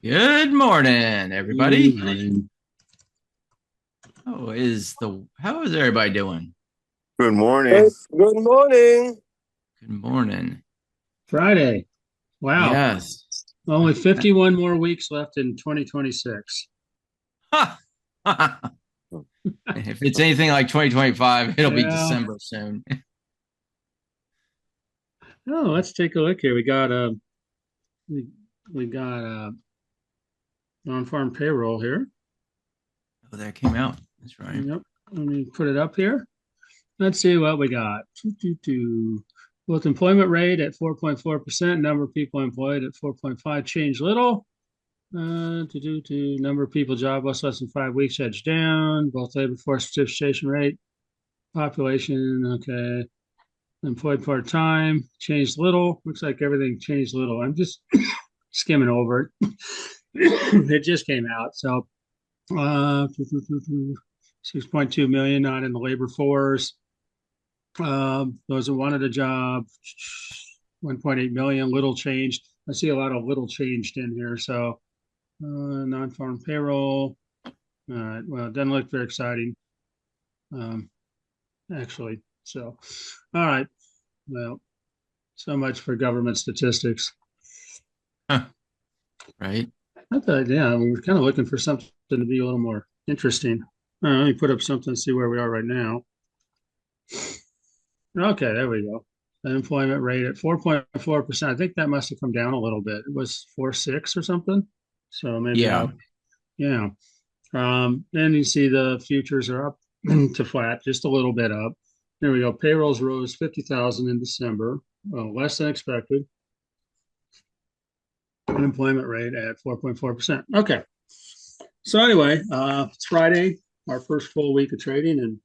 Good morning, everybody. Morning. How is everybody doing? Good morning. Good morning. Good morning. Friday. Wow. Yes. Only 51 more weeks left in 2026. If it's anything like 2025, it'll be Yeah. December soon. Oh, let's take a look here. We we got non-farm payroll here. Oh, that came out. That's right. Yep. Let me put it up here. Let's see what we got. Both employment rate at 4.4%, number of people employed at 4.5, change little. Number of people jobless less than 5 weeks, edge down. Both labor force participation rate, population, okay. Employed part time, changed little. Looks like everything changed little. I'm just skimming over it. It just came out. So 6.2 million not in the labor force. Those that wanted a job, 1.8 million, little changed. I see a lot of little changed in here. So non-farm payroll. All right. Well, it doesn't look very exciting, um, actually. So, all right. Well, so much for government statistics. Huh, right. I thought, yeah, we were kind of looking for something to be a little more interesting. Let me put up something and see where we are right now. Okay, there we go. The unemployment rate at 4.4%. I think that must have come down a little bit. It was 4.6 or something. So maybe Yeah. yeah. Then you see the futures are up to flat, just a little bit up. There we go. Payrolls rose 50,000 in December, less than expected. Unemployment rate at 4.4%. Okay. So anyway, it's Friday, our first full week of trading in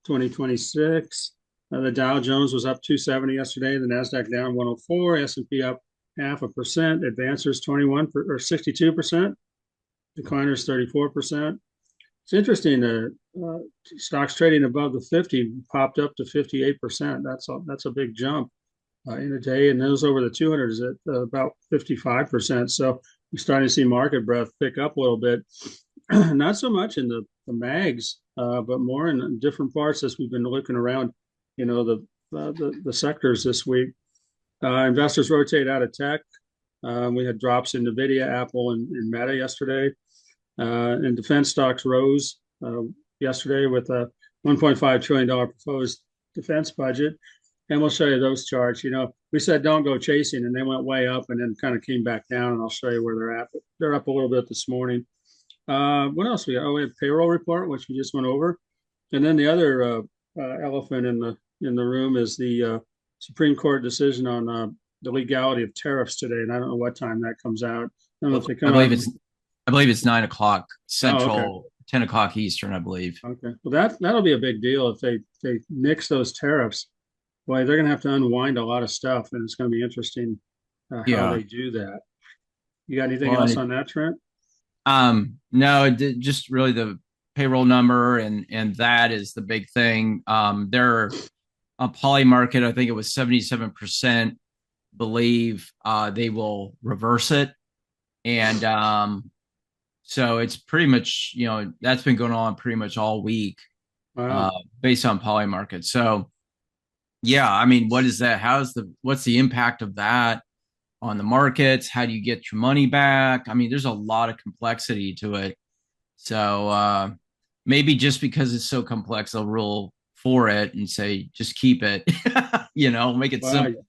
2026. The Dow Jones was up 270 yesterday. The Nasdaq down 104. S&P up 0.5%. Advancers 21 or 62%. Decliners 34%. It's interesting. Stocks trading above the 50 popped up to 58%. That's a big jump in a day, and those over the 200 is at about 55%. So we're starting to see market breadth pick up a little bit. Not so much in the mags, but more in different parts as we've been looking around, the sectors this week. Investors rotate out of tech. We had drops in NVIDIA, Apple, and Meta yesterday. And defense stocks rose yesterday with a $1.5 trillion proposed defense budget. And we'll show you those charts. We said don't go chasing, and they went way up and then kind of came back down. And I'll show you where they're at. But they're up a little bit this morning. What else we got? Oh, we have payroll report, which we just went over. And then the other elephant in the room is the Supreme Court decision on the legality of tariffs today. And I don't know what time that comes out. I don't know if they I come believe out. it's 9 o'clock Oh, okay. Central, 10 o'clock Eastern, I believe. Okay. Well, that'll be a big deal if they nix those tariffs. Boy, they're going to have to unwind a lot of stuff, and it's going to be interesting how Yeah. they do that. You got anything Well, else on that, Trent? no, just really the payroll number, and that is the big thing. Their poly market, I think it was 77% believe they will reverse it, and so it's pretty much that's been going on pretty much all week, Wow. based on poly market. So yeah, I mean, what is that? What's the impact of that on the markets? How do you get your money back? I mean, there's a lot of complexity to it. So maybe just because it's so complex, they'll rule for it and say just keep it. Make it Wow. simple.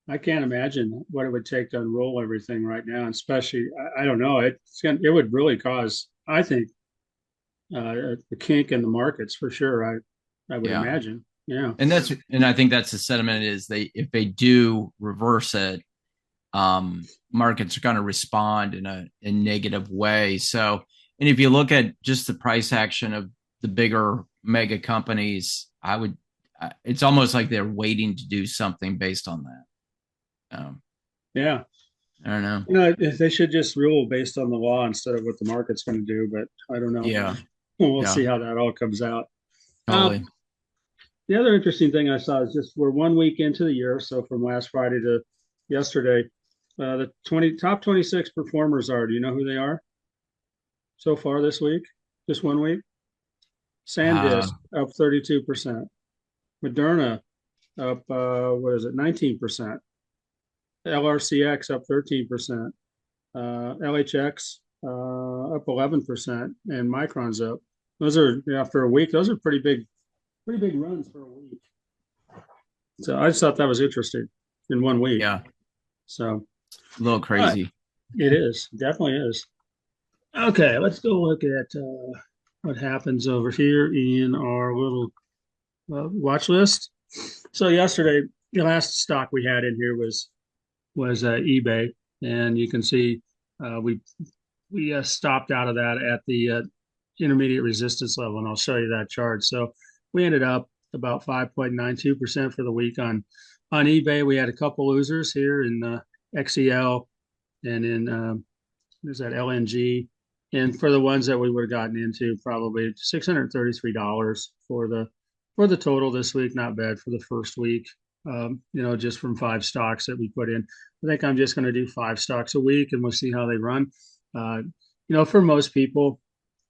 I can't imagine what it would take to unroll everything right now, and especially I don't know. It would really cause, I think, a kink in the markets for sure. I would Yeah, imagine. Yeah. and I think that's the sentiment is if they do reverse it, markets are going to respond in a negative way. So, and if you look at just the price action of the bigger mega companies, it's almost like they're waiting to do something based on that. Yeah. I don't know. They should just rule based on the law instead of what the market's going to do. But I don't know. Yeah, We'll yeah, see how that all comes out. Uh, totally. the other interesting thing I saw is just we're 1 week into the year, so from last Friday to yesterday, The 20 top 26 performers are. Do you know who they are so far this week? Just 1 week. Uh, SanDisk up 32%. Moderna up what is it? 19%. LRCX up 13%. LHX up 11%, and Micron's up. Those are after a week. Those are pretty big runs for a week. So I just thought that was interesting in 1 week. yeah, So a little uh, crazy. it is definitely is. Okay, let's go look at what happens over here in our little watch list. So yesterday, the last stock we had in here was eBay, and you can see we stopped out of that at the intermediate resistance level, and I'll show you that chart. So we ended up about 5.92% for the week on eBay. We had a couple losers here in XEL and in there's that LNG. And for the ones that we would have gotten into, probably $633 for the total this week. Not bad for the first week. Just from 5 stocks that we put in. I think I'm just going to do 5 stocks a week, and we'll see how they run. Uh, for most people,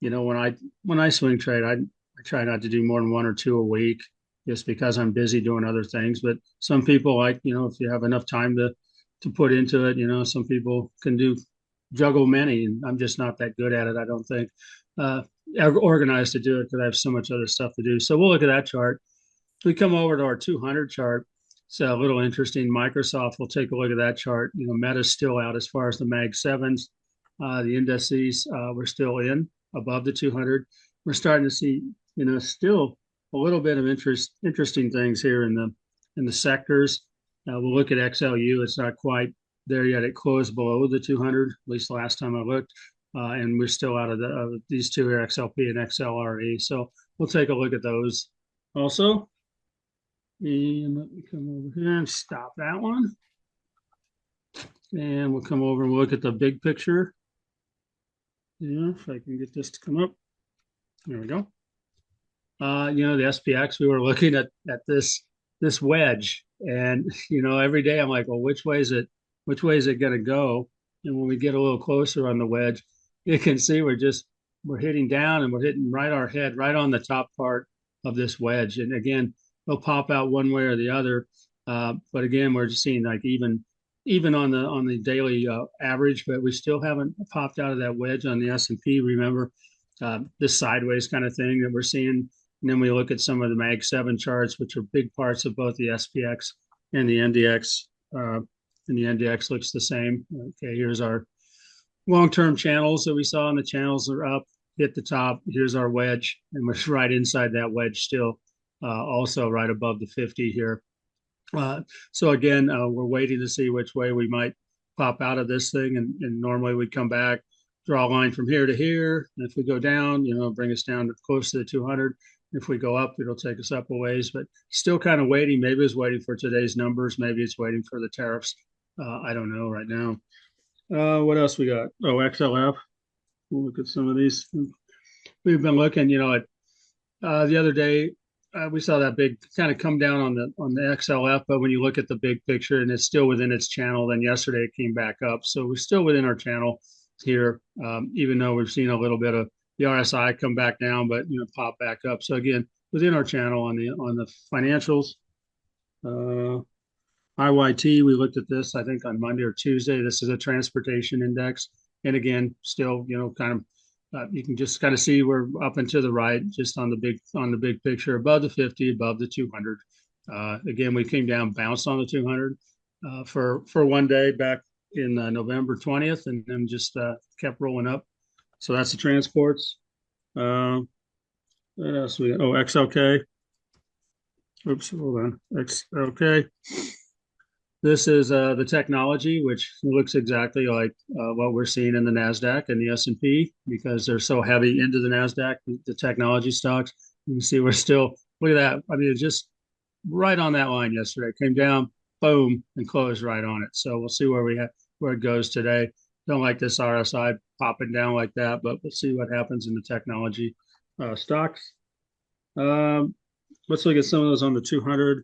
when I swing trade, I try not to do more than one or two a week, just because I'm busy doing other things. But some people like, if you have enough time to put into it, some people can juggle many, and I'm just not that good at it. I don't think uh, organized to do it because I have so much other stuff to do. So we'll look at that chart. We come over to our 200 chart. It's a little interesting. Microsoft, we'll take a look at that chart. Meta's still out as far as the Mag 7s. The indices, we're still in above the 200. We're starting to see, still a little bit of interesting things here in the sectors. We'll look at XLU. It's not quite there yet. It closed below the 200, at least last time I looked. And we're still out of these two here, XLP and XLRE. So we'll take a look at those also. And let me come over here and stop that one. And we'll come over and we'll look at the big picture. Yeah, if I can get this to come up. There we go. The SPX, we were looking at this wedge, and every day I'm like, well, which way is it going to go? And when we get a little closer on the wedge, you can see we're hitting down, and we're hitting right our head right on the top part of this wedge. And again, it'll pop out one way or the other. But again, we're just seeing like even on the daily average, but we still haven't popped out of that wedge on the S&P. Remember, this sideways kind of thing that we're seeing. And then we look at some of the Mag 7 charts, which are big parts of both the SPX and the NDX. And the NDX looks the same. Okay, here's our long-term channels that we saw, and the channels are up, hit the top. Here's our wedge, and we're right inside that wedge still, also right above the 50 here. So again, we're waiting to see which way we might pop out of this thing, and normally we'd come back, draw a line from here to here. And if we go down, bring us down to close to the 200. If we go up, it'll take us up a ways, but still kind of waiting. Maybe it's waiting for today's numbers. Maybe it's waiting for the tariffs. I don't know right now. What else we got? Oh, XLF. We'll look at some of these. We've been looking, at the other day, we saw that big kind of come down on the XLF, but when you look at the big picture and it's still within its channel, then yesterday it came back up. So we're still within our channel here, even though we've seen a little bit of the RSI come back down, but pop back up. So again, within our channel on the financials. IYT, we looked at this I think on Monday or Tuesday. This is a transportation index, and again, still kind of you can just kind of see we're up and to the right, just on the big picture, above the 50, above the 200. Again, we came down, bounced on the 200 for one day back in November 20th, and then just kept rolling up. So that's the transports. What else we got? Oh, XLK. Oops, hold on. XLK. This is the technology, which looks exactly like what we're seeing in the NASDAQ and the S&P, because they're so heavy into the NASDAQ, the technology stocks. You can see we're still, look at that. I mean, it's just right on that line yesterday. Came down, boom, and closed right on it. So we'll see where it goes today. Don't like this RSI popping down like that, but we'll see what happens in the technology stocks. Let's look at some of those on the 200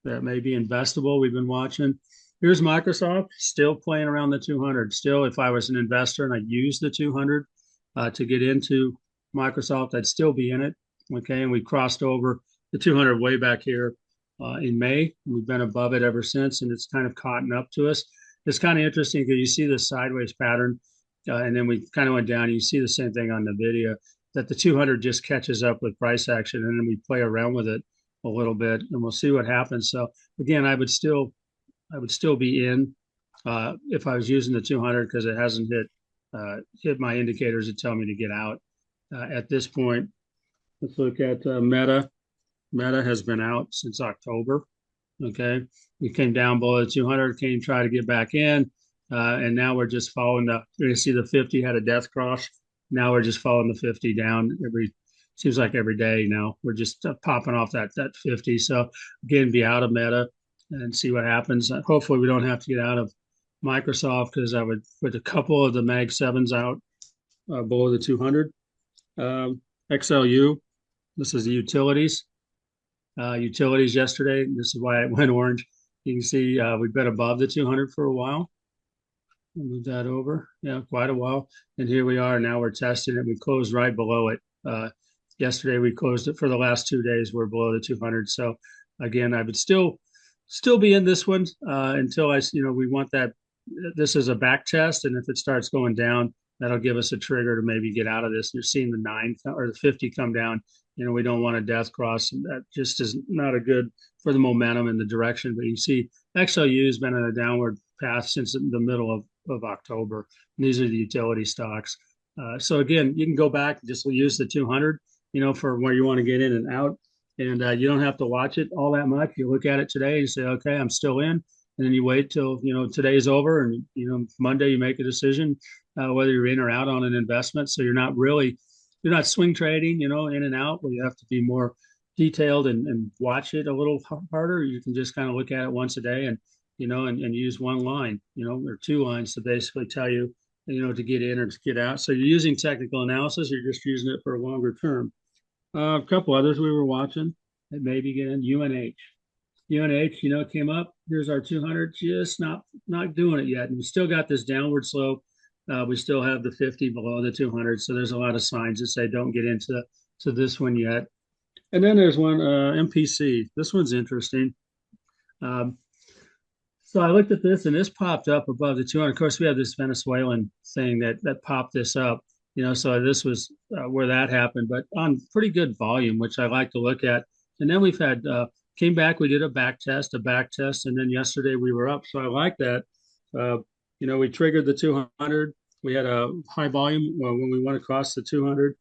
that may be investable. We've been watching. Here's Microsoft still playing around the 200. Still, if I was an investor and I used the 200 to get into Microsoft, I'd still be in it. Okay, and we crossed over the 200 way back here in May. We've been above it ever since, and it's kind of caught up to us. It's kind of interesting because you see this sideways pattern, and then we kind of went down. You see the same thing on the video that the 200 just catches up with price action, and then we play around with it a little bit, and we'll see what happens. So again, I would still be in if I was using the 200 because it hasn't hit my indicators that tell me to get out at this point. Let's look at Meta. Meta has been out since October. Okay, we came down below the 200, came try to get back in, and now we're just following the. You see the 50 had a death cross. Now we're just following the 50 down every. Seems like every day now we're just popping off that 50. So again, be out of Meta and see what happens. Hopefully, we don't have to get out of Microsoft because I would put a couple of the Mag 7s out below the 200. XLU, this is the utilities. Utilities yesterday. This is why it went orange. You can see we've been above the 200 for a while. Move that over. Yeah, quite a while. And here we are. Now we're testing it. We closed right below it. Yesterday we closed it for the last 2 days. We're below the 200. So again, I would still be in this one until we want that. This is a back test, and if it starts going down, that'll give us a trigger to maybe get out of this. You're seeing the 9 or the 50 come down. We don't want a death cross. That just is not a good for the momentum and the direction. But you see, XLU has been in a downward path since the middle of October. And these are the utility stocks. So again, you can go back and just use the 200, for where you want to get in and out. And you don't have to watch it all that much. You look at it today, you say, okay, I'm still in. And then you wait till, today's over. And, Monday you make a decision whether you're in or out on an investment. So you're not swing trading, in and out where you have to be more detailed and watch it a little harder. You can just kind of look at it once a day and use one line, or two lines to basically tell you, to get in or to get out. So you're using technical analysis, you're just using it for a longer term. A couple others we were watching that maybe get in UNH. UNH, came up. Here's our 200, just not doing it yet. And we still got this downward slope. We still have the 50 below the 200. So there's a lot of signs that say don't get into this one yet. And then there's one MPC. This one's interesting. So I looked at this and this popped up above the 200. Of course, we have this Venezuelan thing that popped this up. So this was where that happened, but on pretty good volume, which I like to look at. And then we've had came back, we did a back test, and then yesterday we were up. So I like that. We triggered the 200. We had a high volume when we went across the 200.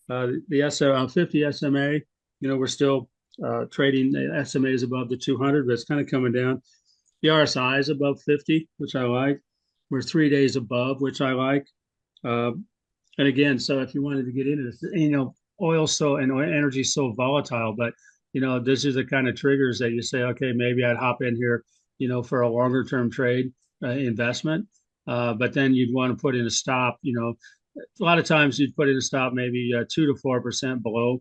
The 50 SMA, we're still trading. The SMA is above the 200, but it's kind of coming down. The RSI is above 50, which I like. We're 3 days above, which I like. And again, so if you wanted to get into this, oil and energy is so volatile, but this is the kind of triggers that you say, okay, maybe I'd hop in here, for a longer term trade investment. But then you'd want to put in a stop. A lot of times you'd put in a stop maybe 2 to 4% below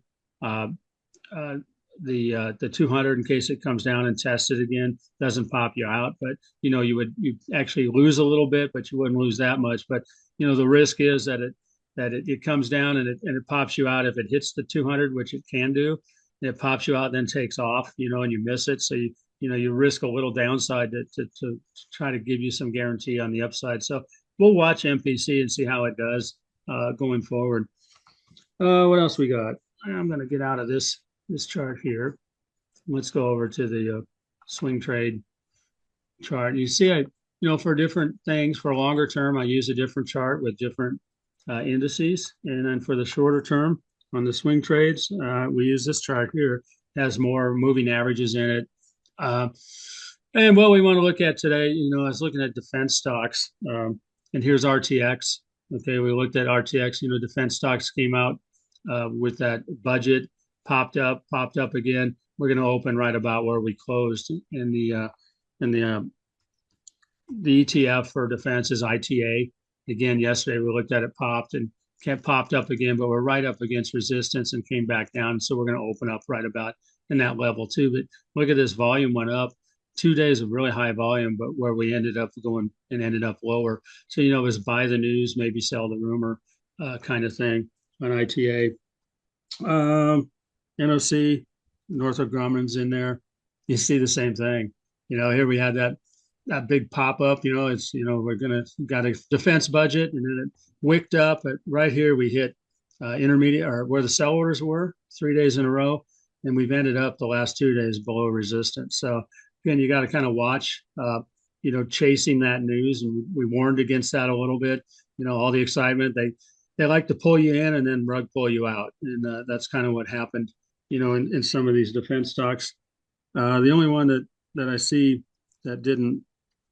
the 200 in case it comes down and tests it again, doesn't pop you out. But you actually lose a little bit, but you wouldn't lose that much. But the risk is that it comes down and it pops you out if it hits the 200, which it can do. It pops you out, then takes off, and you miss it. So you risk a little downside to try to give you some guarantee on the upside. So we'll watch MPC and see how it does going forward. What else we got? I'm going to get out of this chart here. Let's go over to the swing trade chart. You see, for different things, for a longer term, I use a different chart with different indices. And then for the shorter term on the swing trades, we use this chart here. It has more moving averages in it. And what we want to look at today, I was looking at defense stocks, and here's RTX. Okay, we looked at RTX. Defense stocks came out with that budget, popped up again. We're going to open right about where we closed in the ETF for defense is ITA. Again, yesterday we looked at it, popped up again, but we're right up against resistance and came back down. So we're going to open up right about in that level too. But look at this volume went up 2 days of really high volume, but where we ended up going and ended up lower. So, it was buy the news, maybe sell the rumor kind of thing on ITA. NOC, Northrop Grumman's in there. You see the same thing. Here we had that big pop up. It's we're gonna got a defense budget, and then it wicked up. But right here we hit intermediate or where the sell orders were 3 days in a row, and we've ended up the last 2 days below resistance. So again, you got to kind of watch. Chasing that news, and we warned against that a little bit. All the excitement, they like to pull you in and then rug pull you out, and that's kind of what happened. In some of these defense stocks. The only one that I see that didn't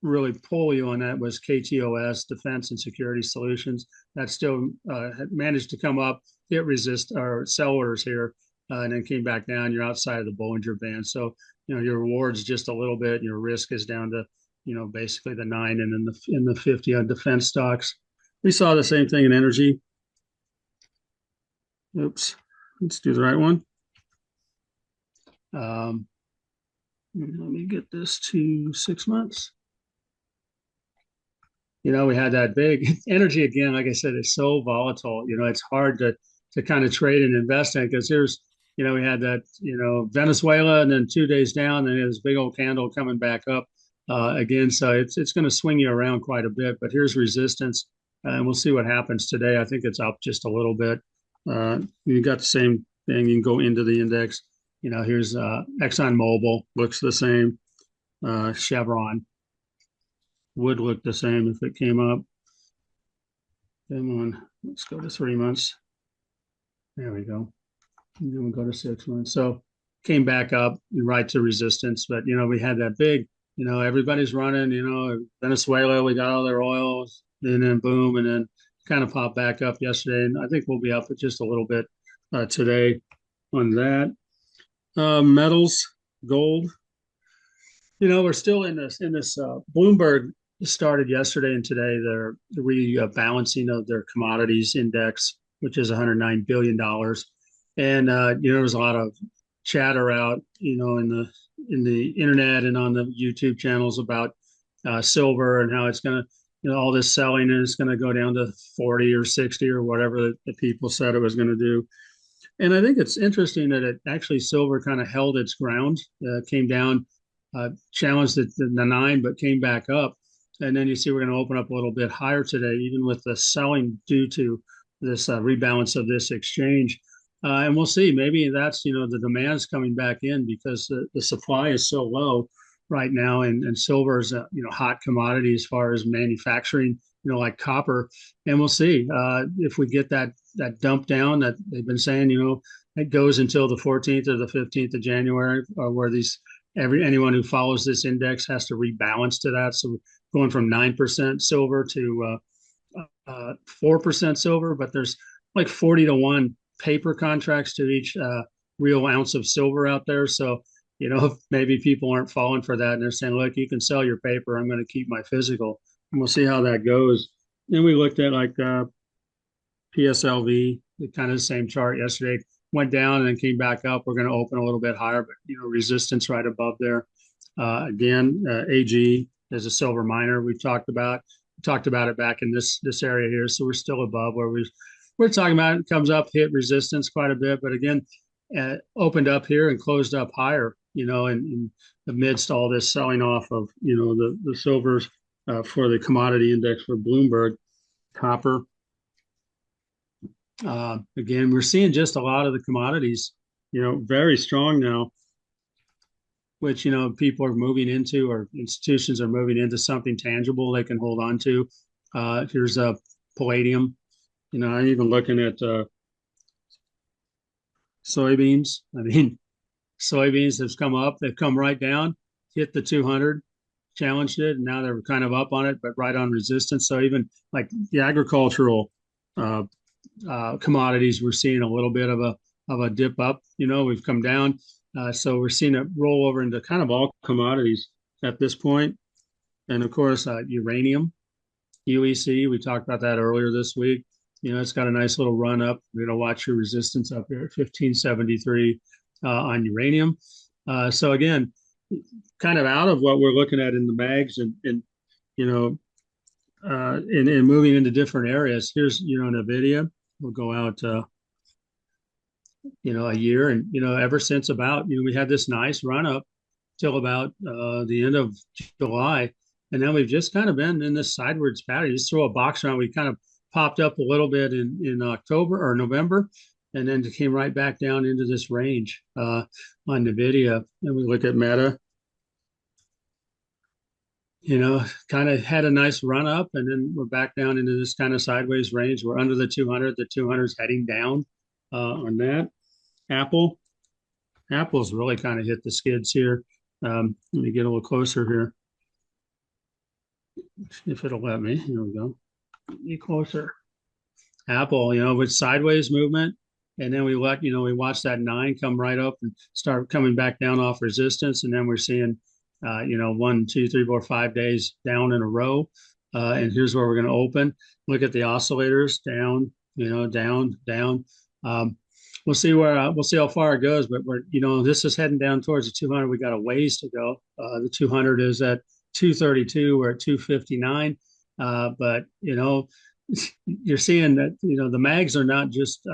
really pull you on that was KTOS, Defense and Security Solutions. That still managed to come up, hit resist or sell orders here, and then came back down. You're outside of the Bollinger Band, so your reward's just a little bit, and your risk is down to basically the 9 and in the 50 on defense stocks. We saw the same thing in energy. Oops, let's do the right one. Let me get this to 6 months. We had that big energy again. Like I said, it's so volatile. It's hard to kind of trade and invest in because we had that, Venezuela, and then 2 days down, and this big old candle coming back up again. So it's going to swing you around quite a bit. But here's resistance, and we'll see what happens today. I think it's up just a little bit. You got the same thing. You can go into the index. Here's ExxonMobil, looks the same. Chevron would look the same if it came up. Come on, let's go to 3 months. There we go. And then we'll go to 6 months. So came back up right to resistance, but we had that big. Everybody's running. Venezuela, we got all their oil, and then boom, and then kind of popped back up yesterday, and I think we'll be up just a little bit today on that. Metals, gold. We're still in this Bloomberg started yesterday and today. They're rebalancing of their commodities index, which is $109 billion. And there was a lot of chatter out, in the internet and on the YouTube channels about silver and how it's going to, all this selling is going to go down to 40 or 60 or whatever the people said it was going to do. And I think it's interesting that it actually silver kind of held its ground, came down, challenged the 9, but came back up. And then you see we're going to open up a little bit higher today, even with the selling due to this rebalance of this exchange. And we'll see. Maybe that's, the demand's coming back in because the supply is so low right now. And silver is a hot commodity as far as manufacturing, like copper. And we'll see if we get that dump down that they've been saying, it goes until the 14th or the 15th of January, where anyone who follows this index has to rebalance to that. So going from 9% silver to 4% silver, but there's like 40 to 1 paper contracts to each real ounce of silver out there. So, maybe people aren't falling for that and they're saying, look, you can sell your paper. I'm going to keep my physical. And we'll see how that goes. Then we looked at like PSLV, kind of the same chart yesterday, went down and then came back up. We're going to open a little bit higher, but resistance right above there. AG is a silver miner we talked about it back in this area here. So we're still above where we're talking about. It comes up, hit resistance quite a bit, but again, opened up here and closed up higher, in amidst all this selling off of, the silvers for the commodity index for Bloomberg. Copper. Again, we're seeing just a lot of the commodities, very strong now, which, people are moving into, or institutions are moving into something tangible they can hold on to. Here's a palladium. I'm even looking at soybeans. I mean, soybeans have come up, they've come right down, hit the 200, challenged it, and now they're kind of up on it, but right on resistance. So even like the agricultural commodities, we're seeing a little bit of a dip up. We've come down, so we're seeing it roll over into kind of all commodities at this point. And of course, uranium, UEC, we talked about that earlier this week. It's got a nice little run up. Watch your resistance up here at 1573 on uranium. So again, kind of out of what we're looking at in the mags and you know, and moving into different areas. Here's, NVIDIA will go out, a year. And, ever since about, we had this nice run up till about the end of July. And then we've just kind of been in this sideways pattern. You just throw a box around. We kind of popped up a little bit in October or November, and then it came right back down into this range on NVIDIA. And we look at Meta, kind of had a nice run up, and then we're back down into this kind of sideways range. We're under the 200. The 200 is heading down on that. Apple, Apple's really kind of hit the skids here. Let me get a little closer here, if it'll let me. Here we go. Get closer. Apple, with sideways movement, and then we watch that nine come right up and start coming back down off resistance, and then we're seeing, 1, 2, 3, 4, 5 days down in a row. And here's where we're going to open. Look at the oscillators down, down, down. We'll see how far it goes, but this is heading down towards the 200. We got a ways to go. The 200 is at 232. We're at 259. But you're seeing that the mags are not just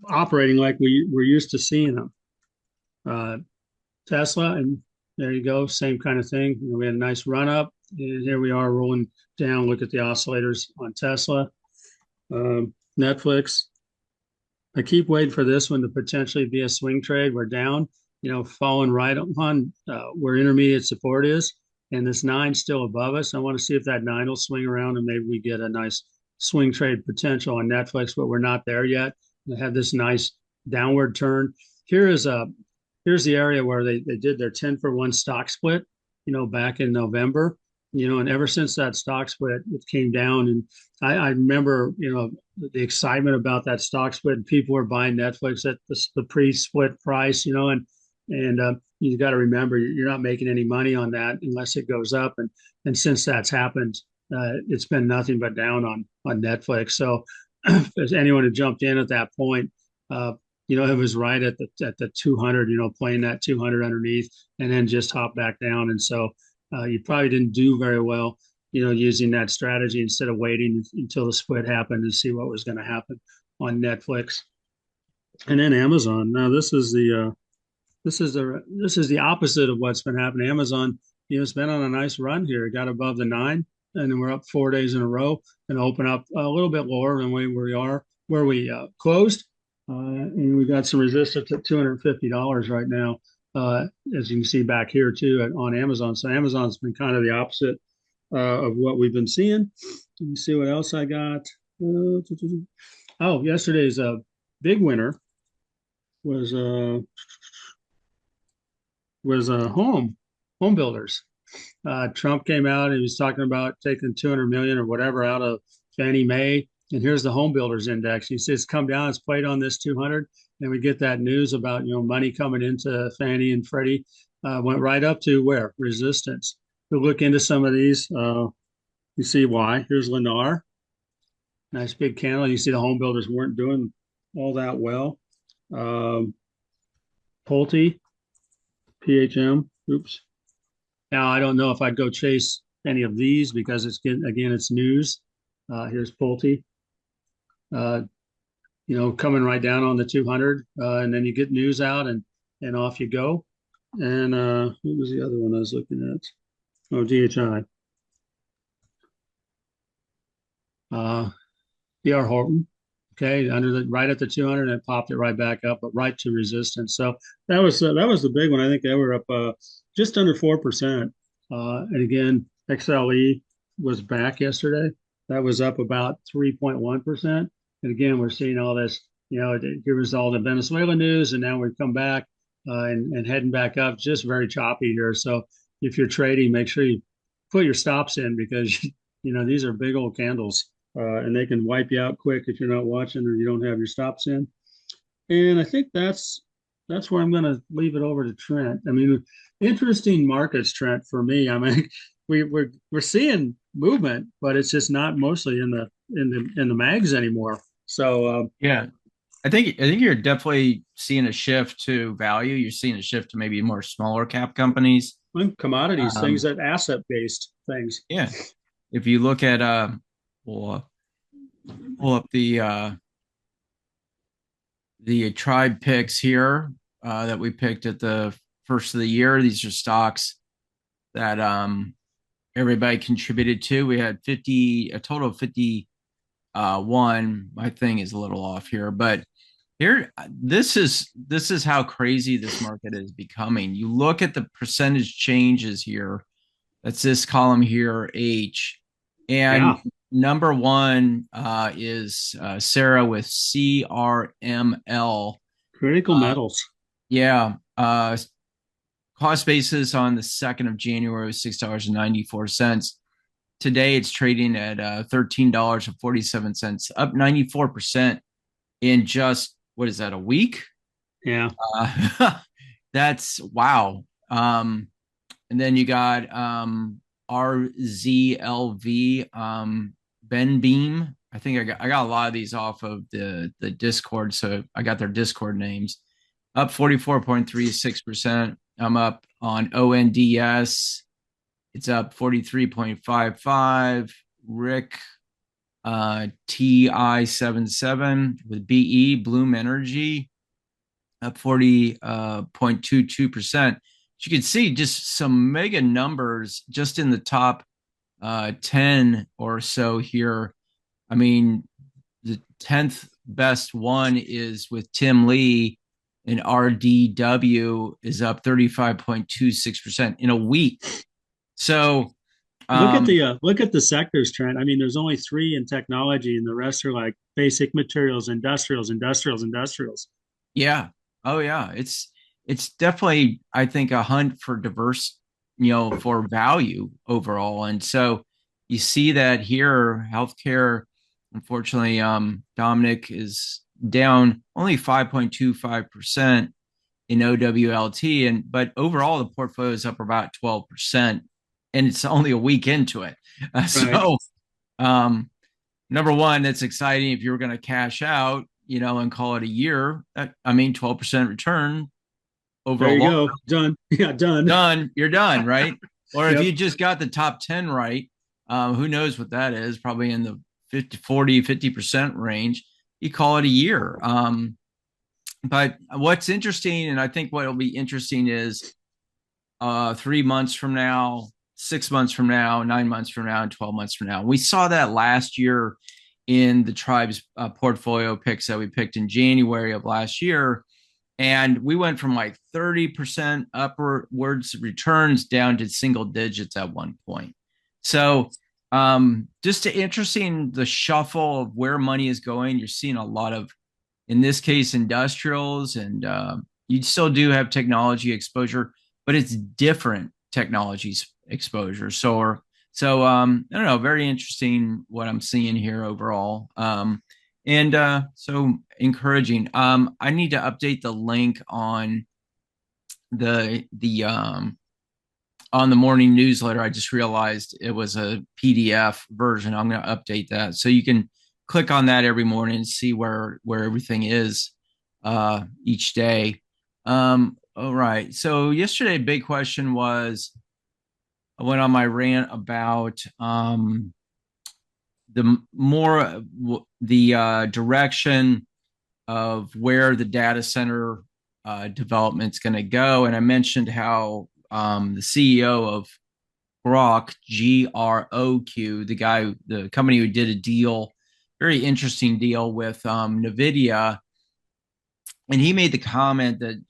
operating like we're used to seeing them. Tesla, and there you go, same kind of thing. We had a nice run up, and here we are rolling down. Look at the oscillators on Tesla. Netflix, I keep waiting for this one to potentially be a swing trade. We're down, falling right on where intermediate support is, and this nine still above us. I want to see if that nine will swing around and maybe we get a nice swing trade potential on Netflix, but we're not there yet. They had this nice downward turn. Here's the area where they did their 10-for-1 stock split, back in November, and ever since that stock split, it came down. And I remember, the excitement about that stock split. People were buying Netflix at the pre-split price, and you got to remember you're not making any money on that unless it goes up. And since that's happened, it's been nothing but down on Netflix. So if anyone had jumped in at that point, it was right at the 200, playing that 200 underneath, and then just hop back down. And so you probably didn't do very well, using that strategy instead of waiting until the split happened and see what was going to happen on Netflix. And then Amazon. Now this is the opposite of what's been happening. Amazon, it's been on a nice run here. It got above the nine, and then we're up 4 days in a row, and open up a little bit lower than where we closed. And we got some resistance at $250 right now, as you can see back here too on Amazon. So Amazon's been kind of the opposite of what we've been seeing. Let me see what else I got. Yesterday's big winner was home builders. Trump came out and he was talking about taking 200 million or whatever out of Fannie Mae. And here's the home builders index. He says, come down, it's played on this 200. And we get that news about, money coming into Fannie and Freddie, went right up to where? Resistance. We look into some of these. You see why. Here's Lennar. Nice big candle. You see the home builders weren't doing all that well. Pulte, PHM. Oops. Now, I don't know if I'd go chase any of these because it's news. Here's Pulte. Coming right down on the 200, and then you get news out and off you go. And what was the other one I was looking at? Oh, DHI. DR Horton. Okay, right at the 200, and it popped it right back up, but right to resistance. So that was the big one. I think they were up just under 4%. And again, XLE was back yesterday. That was up about 3.1%. And again, we're seeing all this, here was all the Venezuela news, and now we've come back and heading back up, just very choppy here. So if you're trading, make sure you put your stops in because, these are big old candles and they can wipe you out quick if you're not watching or you don't have your stops in. And I think that's where I'm going to leave it over to Trent. I mean, interesting markets, Trent, for me. I mean, we're seeing movement, but it's just not mostly in the mags anymore. So Yeah. I think you're definitely seeing a shift to value. You're seeing a shift to maybe more smaller cap companies. Well, commodities, things Um, that asset based things. yeah, if you look at we'll pull up the tribe picks here that we picked at the first of the year. These are stocks that everybody contributed to. We had a total of 51. My thing is a little off here, but here this is how crazy this market is becoming. You look at the percentage changes here. That's this column here, H, and Yeah. number one is Sarah with CRML. Critical Uh, metals. yeah, cost basis on the 2nd of January was $6.94. Today it's trading at $13.47, up 94% in just what is that, a week? Yeah. That's wow. And then you got RZLV, Ben Beam. I think I got a lot of these off of the Discord, so I got their Discord names. Up 44.36%. I'm up on ONDS. It's up 43.55. Rick TI77 with BE Bloom Energy up 40.22%. You can see just some mega numbers just in the top 10 or so here. I mean, the 10th best one is with Tim Lee, and RDW is up 35.26% in a week. So, um, Look at the sectors trend. I mean, there's only three in technology, and the rest are like basic materials, industrials. yeah. Oh yeah. It's definitely, I think, a hunt for diverse, for value overall. And so you see that here, healthcare, unfortunately, Dominic is down only 5.25% in OWLT. But overall the portfolio is up about 12%. And it's only a week into it. Right. So um number one, that's exciting if you're going to cash out, and call it a year. I mean, 12% return over There a you long go. Done. Yeah, done. done, you're done, right? Or if Yep. you just got the top 10 right, who knows what that is, probably in the 50% range, you call it a year. But what's interesting, and I think what will be interesting is 3 months from now, 6 months from now, 9 months from now, and 12 months from now. We saw that last year in the tribe's portfolio picks that we picked in January of last year. And we went from like 30% upwards returns down to single digits at one point. So, just interesting the shuffle of where money is going. You're seeing a lot of, in this case, industrials, and you still do have technology exposure, but it's different technologies exposure. I don't know, very interesting what I'm seeing here overall. And so encouraging. I need to update the link the on the morning newsletter. I just realized it was a PDF version. I'm going to update that so you can click on that every morning and see where everything is each day. All right. So yesterday, big question was, I went on my rant about the direction of where the data center development's going to go, and I mentioned how the CEO of GROQ, the company who did a deal, very interesting deal with NVIDIA, and he made the comment that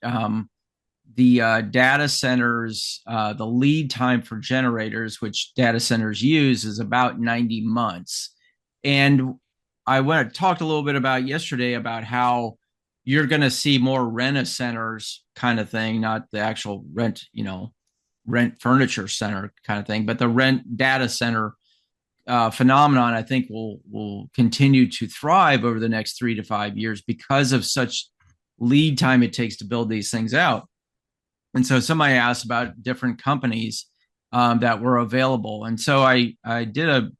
the data centers, the lead time for generators, which data centers use, is about 90 months. And I talked a little bit about yesterday about how you're going to see more rent centers kind of thing, not the actual rent furniture center kind of thing, but the rent data center phenomenon, I think will continue to thrive over the next 3 to 5 years because of such lead time it takes to build these things out. And so somebody asked about different companies that were available, and so I did a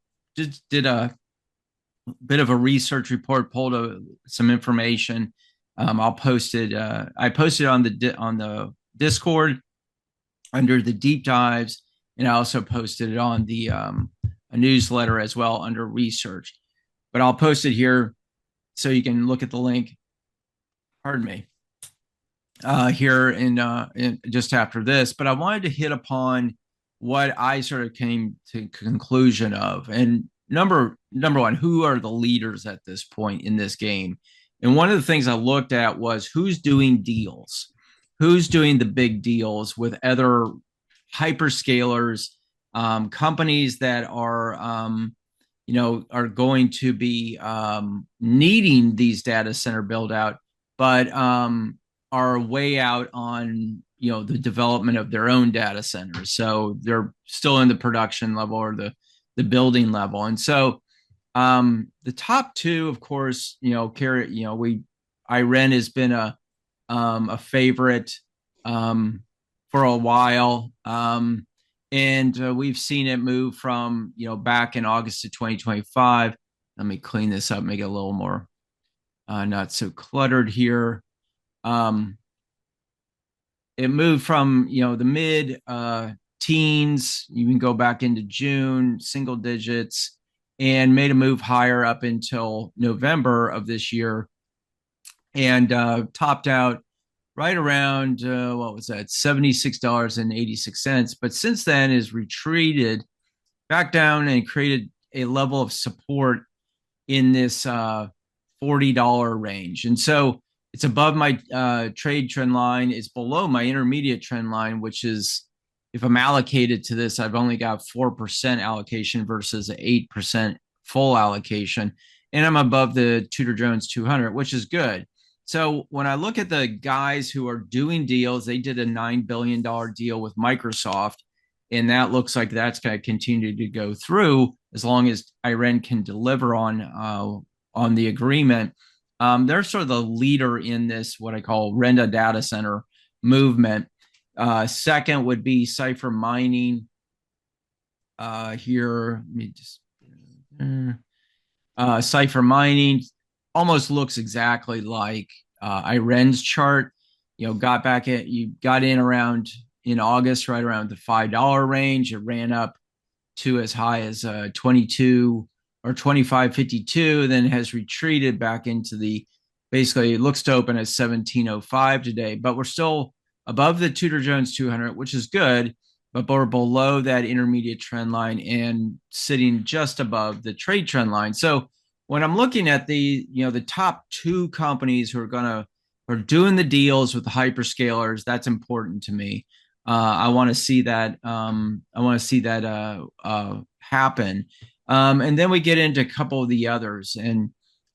bit of a research report, pulled some information. I'll post it. I posted on the Discord under the deep dives, and I also posted it on the a newsletter as well under research. But I'll post it here so you can look at the link. Pardon me. Here in just after this, but I wanted to hit upon what I sort of came to conclusion of. And number one, who are the leaders at this point in this game? And one of the things I looked at was who's doing deals, who's doing the big deals with other hyperscalers, companies that are going to be needing these data center build out, but are way out on the development of their own data centers. So they're still in the production level or the building level. And so the top two, of course, Kerry, Iran has been a favorite for a while. And we've seen it move from, back in August of 2025. Let me clean this up, make it a little more not so cluttered here. It moved from, the mid teens, you can go back into June, single digits, and made a move higher up until November of this year, and topped out right around what was that, $76.86. But since then is retreated back down and created a level of support in this $40 range. And so it's above my trade trend line. It's below my intermediate trend line, which is, if I'm allocated to this, I've only got 4% allocation versus 8% full allocation. And I'm above the Tudor Jones 200, which is good. So when I look at the guys who are doing deals, they did a $9 billion deal with Microsoft, and that looks like that's going to continue to go through as long as Iran can deliver on the agreement. They're sort of the leader in this, what I call Renda data center movement. Second would be S.F.Mahaney. Here, let me just S.F.Mahaney almost looks exactly like Iran's chart. You got in around in August, right around the $5 range. It ran up to as high as 22 or 25.52, then has retreated back into basically it looks to open at 17.05 today, but we're still above the Tudor Jones 200, which is good, but we're below that intermediate trend line and sitting just above the trade trend line. So when I'm looking at the top two companies who are doing the deals with the hyperscalers, that's important to me. I want to see that. Happen. And then we get into a couple of the others. And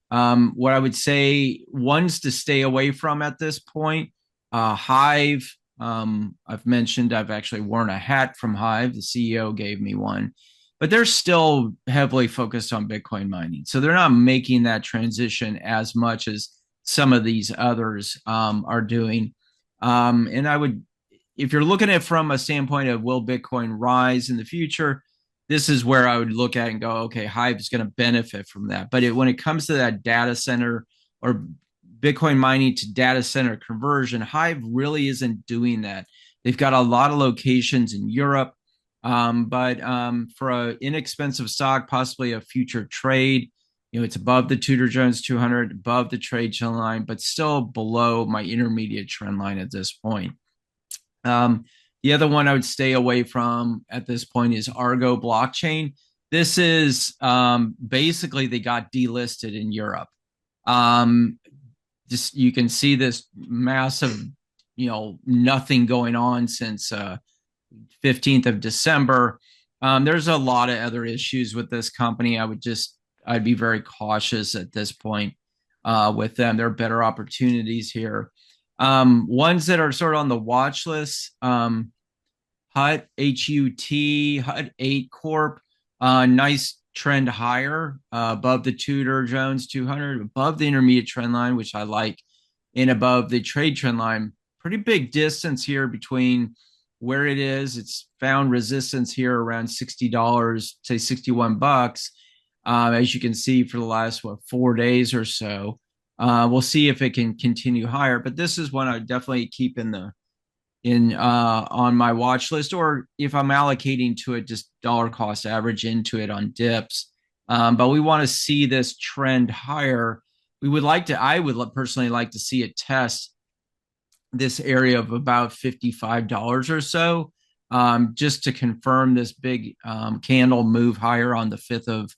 what I would say, ones to stay away from at this point, Hive. I've mentioned I've actually worn a hat from Hive. The CEO gave me one, but they're still heavily focused on Bitcoin mining. So they're not making that transition as much as some of these others are doing. And I would, if you're looking at it from a standpoint of will Bitcoin rise in the future, this is where I would look at it and go, okay, Hive is going to benefit from that. But when it comes to that data center or Bitcoin mining to data center conversion, Hive really isn't doing that. They've got a lot of locations in Europe, but for an inexpensive stock, possibly a future trade, it's above the Tudor Jones 200, above the trade trend line, but still below my intermediate trend line at this point. The other one I would stay away from at this point is Argo blockchain. This is basically they got delisted in Europe. Just you can see this massive, nothing going on since 15th of December. There's a lot of other issues with this company. I'd be very cautious at this point with them. There are better opportunities here. Ones that are sort of on the watch list, HUT, HUT, HUT 8 Corp, nice trend higher, above the Tudor Jones 200, above the intermediate trend line, which I like, and above the trade trend line. Pretty big distance here between where it is. It's found resistance here around $60, say $61. as you can see for the last 4 days or so. We'll see if it can continue higher, but this is one I definitely keep in on my watch list, or if I'm allocating to it, just dollar cost average into it on dips. But we want to see this trend higher. I would personally like to see it test this area of about $55 or so, just to confirm this big candle move higher on the 5th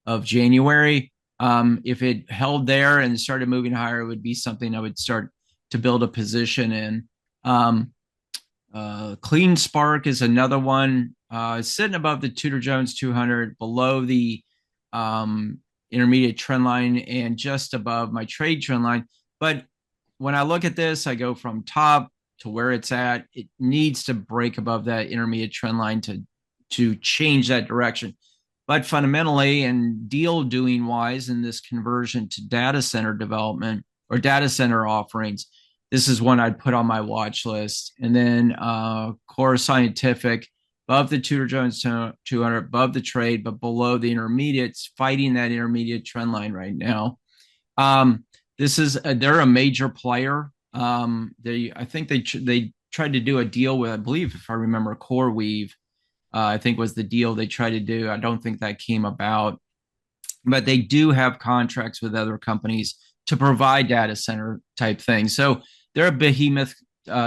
of January. If it held there and started moving higher, it would be something I would start to build a position in. Clean Spark is another one, sitting above the Tudor Jones 200, below the intermediate trend line, and just above my trade trend line. But when I look at this, I go from top to where it's at. It needs to break above that intermediate trend line to change that direction. But fundamentally and deal doing wise, in this conversion to data center development or data center offerings, this is one I'd put on my watch list. And then Core Scientific, above the Tudor Jones 200, above the trade, but below the intermediates, fighting that intermediate trend line right now. This is they're a major player. I think they tried to do a deal with, I believe, if I remember, CoreWeave. I think was the deal they tried to do. I don't think that came about, but they do have contracts with other companies to provide data center type things. So they're a behemoth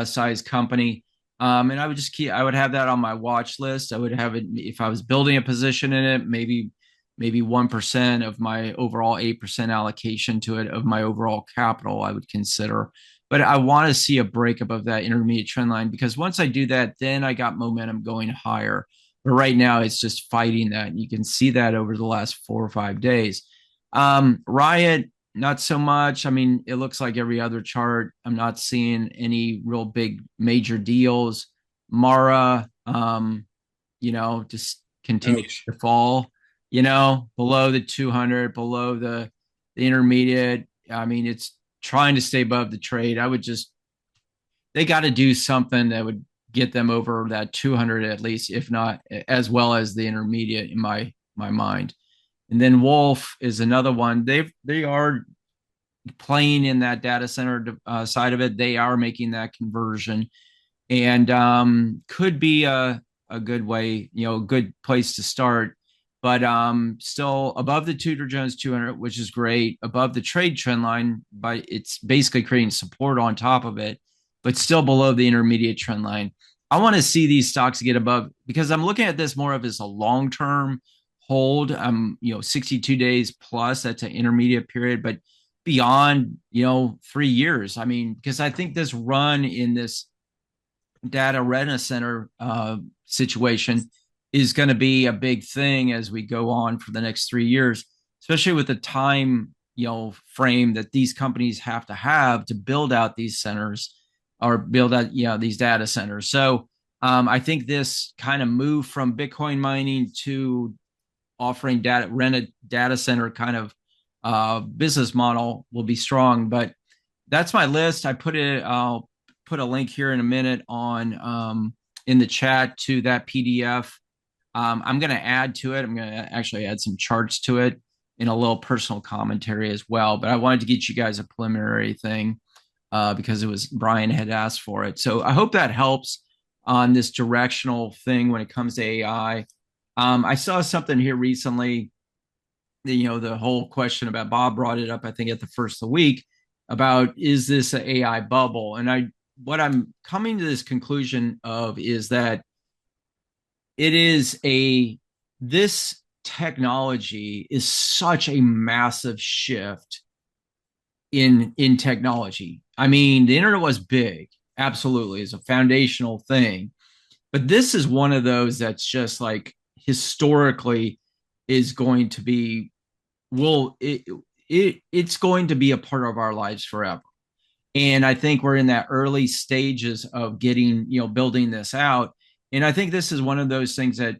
size company. And I would have that on my watch list. I would have it if I was building a position in it, maybe 1% of my overall 8% allocation to it of my overall capital, I would consider. But I want to see a break above that intermediate trend line, because once I do that, then I got momentum going higher. But right now, it's just fighting that. And you can see that over the last 4 or 5 days. Riot, not so much. I mean, it looks like every other chart. I'm not seeing any real big major deals. Mara, just continues to fall, below the 200, below the intermediate. I mean, it's trying to stay above the trade. They got to do something that would get them over that 200 at least, if not as well as the intermediate in my mind. And then Wolf is another one. They are playing in that data center side of it. They are making that conversion, and could be a good way, good place to start. But still above the Tudor Jones 200, which is great, above the trade trend line, but it's basically creating support on top of it, but still below the intermediate trend line. I want to see these stocks get above, because I'm looking at this more of as a long-term hold. 62 days plus, that's an intermediate period, but beyond, 3 years. I mean, because I think this run in this data center situation is going to be a big thing as we go on for the next 3 years, especially with the time frame that these companies have to build out these centers or build out these data centers. So I think this kind of move from Bitcoin mining to offering rented data center kind of business model will be strong. But that's my list. I'll put a link here in a minute on in the chat to that PDF. I'm going to add to it. I'm going to actually add some charts to it in a little personal commentary as well. But I wanted to get you guys a preliminary thing because it was Brian had asked for it. So I hope that helps on this directional thing when it comes to AI. I saw something here recently, the whole question about, Bob brought it up, I think, at the first of the week, about, is this an AI bubble? And what I'm coming to this conclusion of is that this technology is such a massive shift in technology. I mean, the internet was big, absolutely, it's a foundational thing, but this is one of those that's just like historically is going to be, it's going to be a part of our lives forever. And I think we're in that early stages of getting, building this out. And I think this is one of those things that,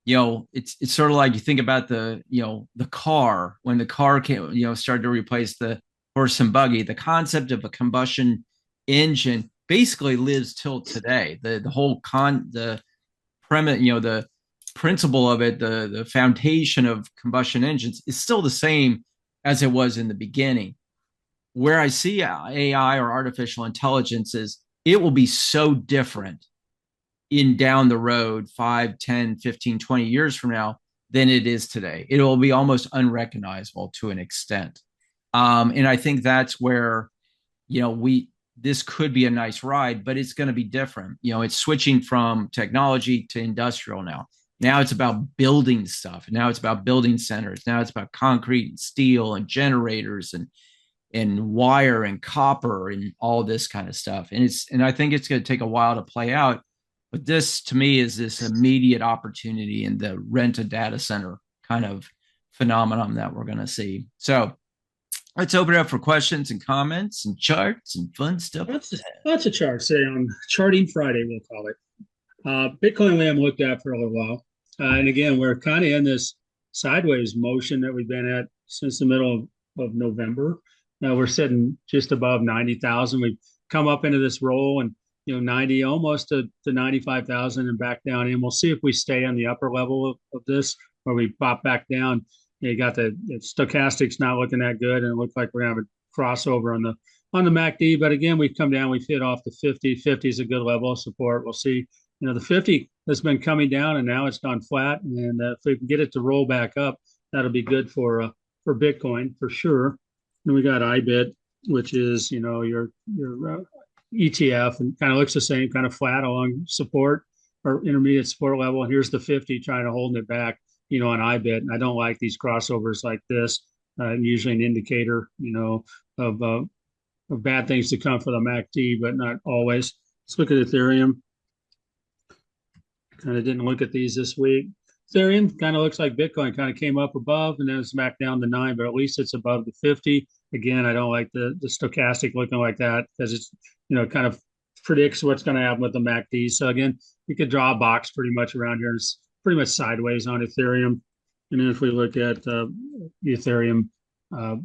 it's sort of like, you think about the car, when the car came, started to replace the horse and buggy. The concept of a combustion engine basically lives till today. The whole the premise, principle of it, the foundation of combustion engines, is still the same as it was in the beginning. Where I see AI or artificial intelligence is it will be so different in down the road 5, 10, 15, 20 years from now than it is today. It will be almost unrecognizable to an extent. And I think that's where, we this could be a nice ride, but it's going to be different. It's switching from technology to industrial now. Now it's about building stuff. Now it's about building centers. Now it's about concrete and steel and generators and wire and copper and all this kind of stuff. And I think it's going to take a while to play out. But this to me is this immediate opportunity in the rent a data center kind of phenomenon that we're going to see. So let's open it up for questions and comments and charts and fun stuff. Lots of charts say on Charting Friday, we'll call it. Bitcoin we haven't looked at for a little while. And again, we're kind of in this sideways motion that we've been at since the middle of November. Now we're sitting just above 90,000. We've come up into this roll and 90 almost to 95,000 and back down. And we'll see if we stay on the upper level of this or we pop back down. You got the stochastics not looking that good, and it looks like we're gonna have a crossover on the MACD. But again, we've come down, we've hit off the 50. 50 is a good level of support. We'll see. The 50 has been coming down and now it's gone flat. And if we can get it to roll back up, that'll be good for Bitcoin for sure. Then we got IBIT, which is your ETF, and kind of looks the same, kind of flat along support or intermediate support level. And here's the 50 trying to hold it back, on IBIT. And I don't like these crossovers like this. Usually an indicator, of bad things to come for the MACD, but not always. Let's look at Ethereum. Kind of didn't look at these this week. Ethereum kind of looks like Bitcoin, kind of came up above and then it's back down to 9, but at least it's above the 50. Again, I don't like the stochastic looking like that because it's, kind of predicts what's going to happen with the MACD. So again, you could draw a box pretty much around here. It's pretty much sideways on Ethereum. And then if we look at the Ethereum,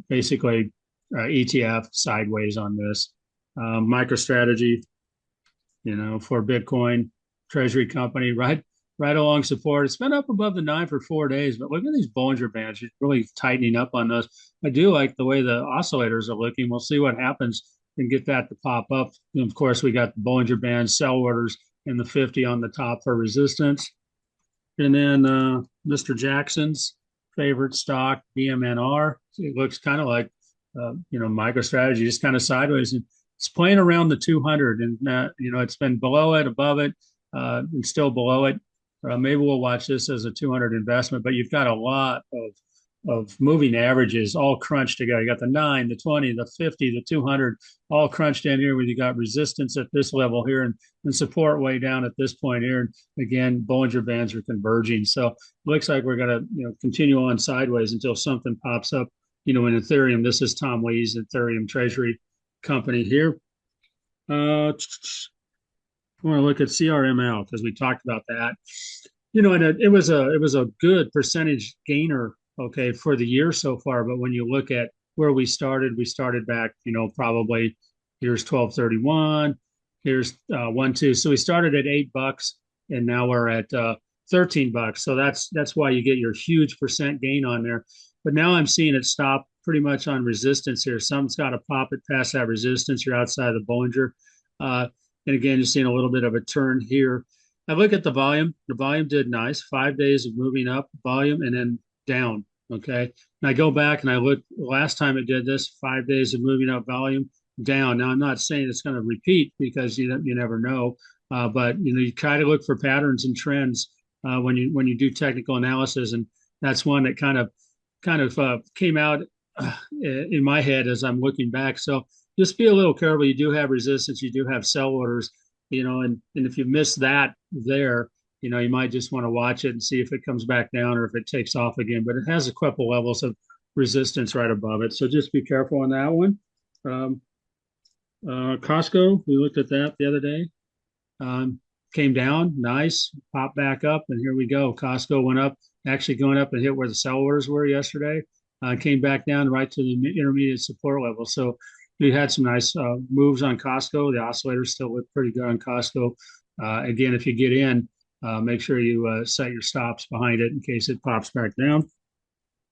basically ETF sideways on this. MicroStrategy, for Bitcoin, Treasury company, right along support. It's been up above the 9 for 4 days, but look at these Bollinger Bands. It's really tightening up on those. I do like the way the oscillators are looking. We'll see what happens and get that to pop up. And of course, we got the Bollinger Bands, sell orders, and the 50 on the top for resistance. And then Mr. Jackson's favorite stock, BMNR. It looks kind of like, MicroStrategy, just kind of sideways. And it's playing around the 200, and it's been below it, above it, and still below it. Maybe we'll watch this as a 200 investment, but you've got a lot of moving averages all crunched together. You got the 9, the 20, the 50, the 200, all crunched in here. Where you got resistance at this level here and support way down at this point here. And again, Bollinger Bands are converging. So it looks like we're going to continue on sideways until something pops up. In Ethereum, this is Tom Lee's Ethereum Treasury company here. I want to look at CRML because we talked about that. And it was a good percentage gainer, okay, for the year so far. But when you look at where we started back, probably here's 1231, here's 1.2. So we started at $8, and now we're at $13. So that's why you get your huge percent gain on there. But now I'm seeing it stop pretty much on resistance here. Something's got to pop it past that resistance. You're outside the Bollinger. And again, you're seeing a little bit of a turn here. I look at the volume. The volume did nice. 5 days of moving up volume and then down. Okay. And I go back and I look last time it did this, 5 days of moving up volume down. Now, I'm not saying it's going to repeat because you never know. But you try to look for patterns and trends when you do technical analysis. And that's one that kind of came out in my head as I'm looking back. So just be a little careful. You do have resistance. You do have sell orders, and if you miss that there, you might just want to watch it and see if it comes back down or if it takes off again. But it has a couple levels of resistance right above it. So just be careful on that one. Costco, we looked at that the other day. Came down, nice, popped back up, and here we go. Costco went up, actually going up and hit where the sell orders were yesterday. Came back down right to the intermediate support level. So we had some nice moves on Costco. The oscillators still look pretty good on Costco. Again, if you get in, Make sure you set your stops behind it in case it pops back down.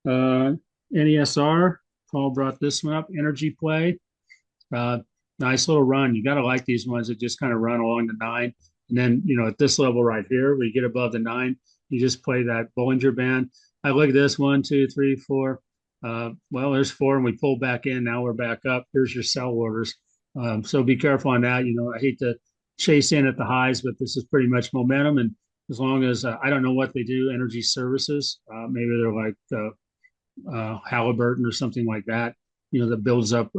Uh, NESR, Paul brought this one up. Energy play, uh, nice little run. You got to like these ones that just kind of run along the nine. And then, at this level right here, where you get above the nine, you just play that Bollinger Band. I look at this one, two, three, four. Well, there's four, and we pull back in. Now we're back up. Here's your sell orders. So be careful on that. I hate to chase in at the highs, but this is pretty much momentum. And as long as I don't know what they do, energy services, maybe they're like Halliburton or something like that, that builds up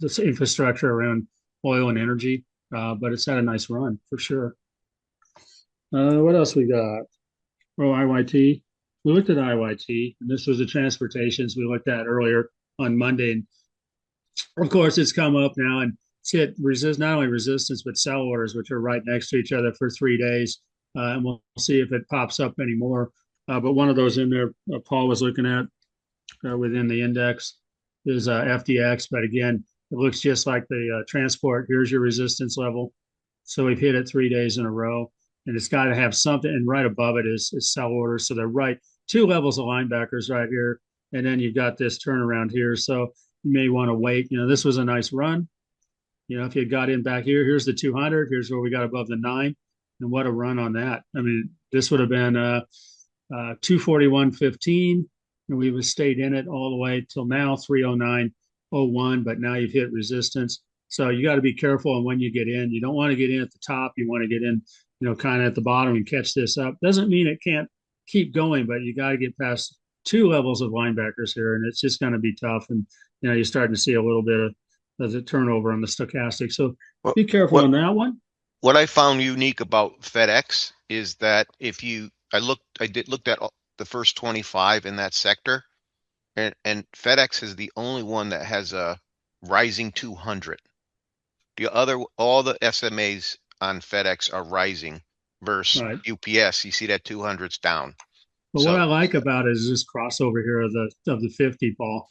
this infrastructure around oil and energy. But it's had a nice run for sure. What else we got? Oh, IYT. We looked at IYT, and this was the transportations we looked at earlier on Monday. And of course, it's come up now and it's hit not only resistance, but sell orders, which are right next to each other for 3 days. And we'll see if it pops up anymore. But one of those in there, Paul was looking at within the index is FDX. But again, it looks just like the transport. Here's your resistance level. So we've hit it 3 days in a row, and it's got to have something. And right above it is sell orders. So they're right two levels of linebackers right here, and then you've got this turnaround here. So you may want to wait. This was a nice run. If you got in back here, here's the 200. Here's where we got above the nine, and what a run on that. I mean, this would have been 241.15, and we would have stayed in it all the way till now, 309.01. But now you've hit resistance. So you got to be careful on when you get in. You don't want to get in at the top. You want to get in, kind of at the bottom and catch this up. Doesn't mean it can't keep going, but you got to get past two levels of linebackers here, and it's just going to be tough. And you're starting to see a little bit of the turnover on the stochastic. So be careful on that one. What I found unique about FedEx is that I looked at the first 25 in that sector, and FedEx is the only one that has a rising 200. All the SMAs on FedEx are rising versus UPS. You see that 200's down. But what I like about it is this crossover here of the 50, Paul.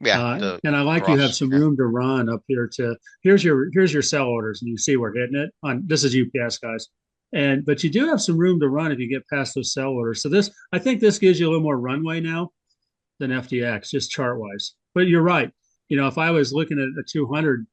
Yeah, and I like you have some room to run up here here's your sell orders, and you see we're hitting it on. This is UPS, guys, but you do have some room to run if you get past those sell orders. So I think this gives you a little more runway now than FDX, just chart wise. But you're right. If I was looking at a 200,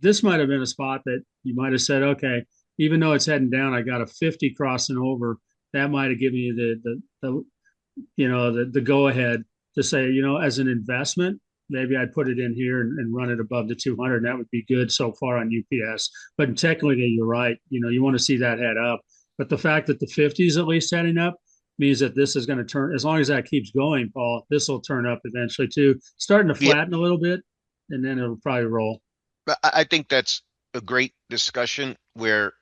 this might have been a spot that you might have said, okay, even though it's heading down, I got a 50 crossing over. That might have given you the go ahead to say, as an investment, maybe I'd put it in here and run it above the 200. And that would be good so far on UPS. But technically, you're right. You want to see that head up. But the fact that the 50 is at least heading up means that this is going to turn. As long as that keeps going, Paul, this will turn up eventually too. Starting to flatten a little bit, and then it'll probably roll. But I think that's a great discussion where,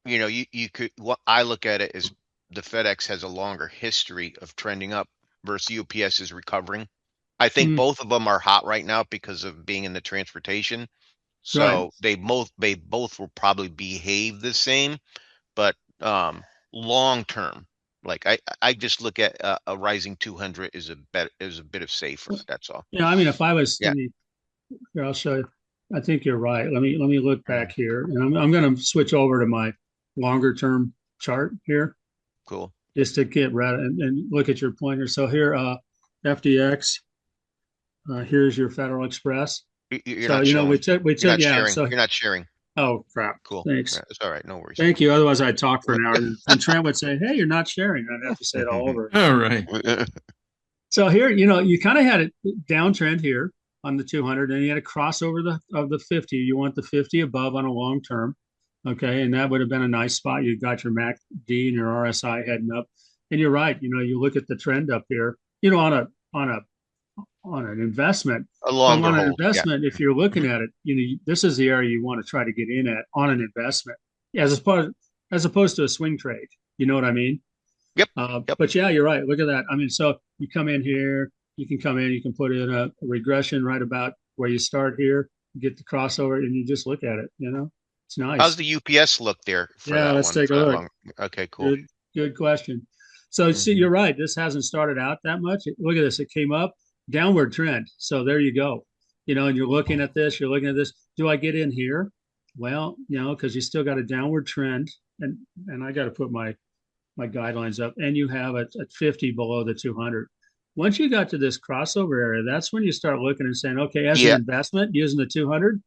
you could. What I look at it is the FedEx has a longer history of trending up versus UPS is recovering. I think both of them are hot right now because of being in the transportation. So they both will probably behave the same, but long term, like I just look at a rising 200 is a bit of safer. That's all. Yeah, I mean, if I was, here, I'll show you. I think you're right. Let me look back here, and I'm going to switch over to my longer term chart here. Cool. Just to get right and look at your pointer. So here, FDX. Here's your Federal Express. You're not showing. we took yeah. Sharing. So you're not sharing. Oh crap! Cool. Thanks. It's all right. No worries. Thank you. Otherwise, I'd talk for an hour, and Trent would say, "Hey, you're not sharing." I'd have to say it all over. All right. So here, you kind of had a downtrend here on the 200, and you had a crossover of the 50. You want the 50 above on a long term, okay? And that would have been a nice spot. You got your MACD and your RSI heading up, and you're right. You look at the trend up here. On an investment, if you're looking at it, this is the area you want to try to get in at on an investment, as opposed to a swing trade. You know what I mean? Yep. But yeah, you're right. Look at that. I mean, so you come in here, you can put in a regression right about where you start here, get the crossover, and you just look at it. It's nice. How's the UPS look there? Let's take a look. Okay, cool. Good question. So see, you're right. This hasn't started out that much. Look at this. It came up. Downward trend. So there you go. And you're looking at this. Do I get in here? Well, because you still got a downward trend, and I got to put my my guidelines up, and you have it at 50 below the 200. Once you got to this crossover area, that's when you start looking and saying, okay, as an Yeah. investment using the 200,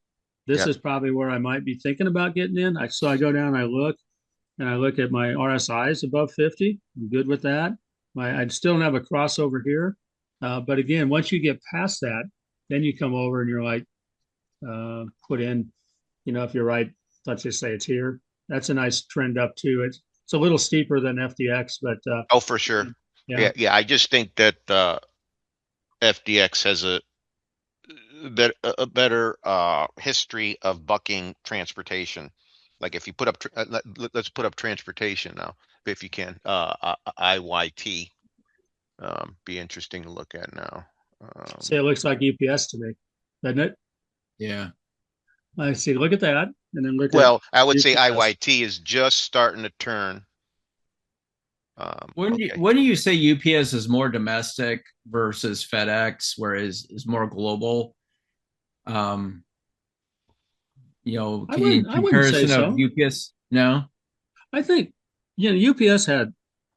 this Yeah. is probably where I might be thinking about getting in. So I go down, I look, and I look at my RSIs above 50. I'm good with that. I still don't have a crossover here. But again, once you get past that, then you come over and you're like, put in, if you're right, let's just say it's here. That's a nice trend up too. It's a little steeper than FDX, but Oh, for sure. yeah. Yeah. Yeah. I just think that FDX has a better history of bucking transportation. Like if you put up, let's put up transportation now, if you can. IYT, be interesting to look at now. Say it looks like UPS to me, doesn't it? Yeah. I see. Look at that, and then look at Well, I would say UPS. IYT is just starting to turn. Okay. When do you say UPS is more domestic versus FedEx, whereas is more global? Um, in I wouldn't say comparison of so. UPS, no? I think UPS had.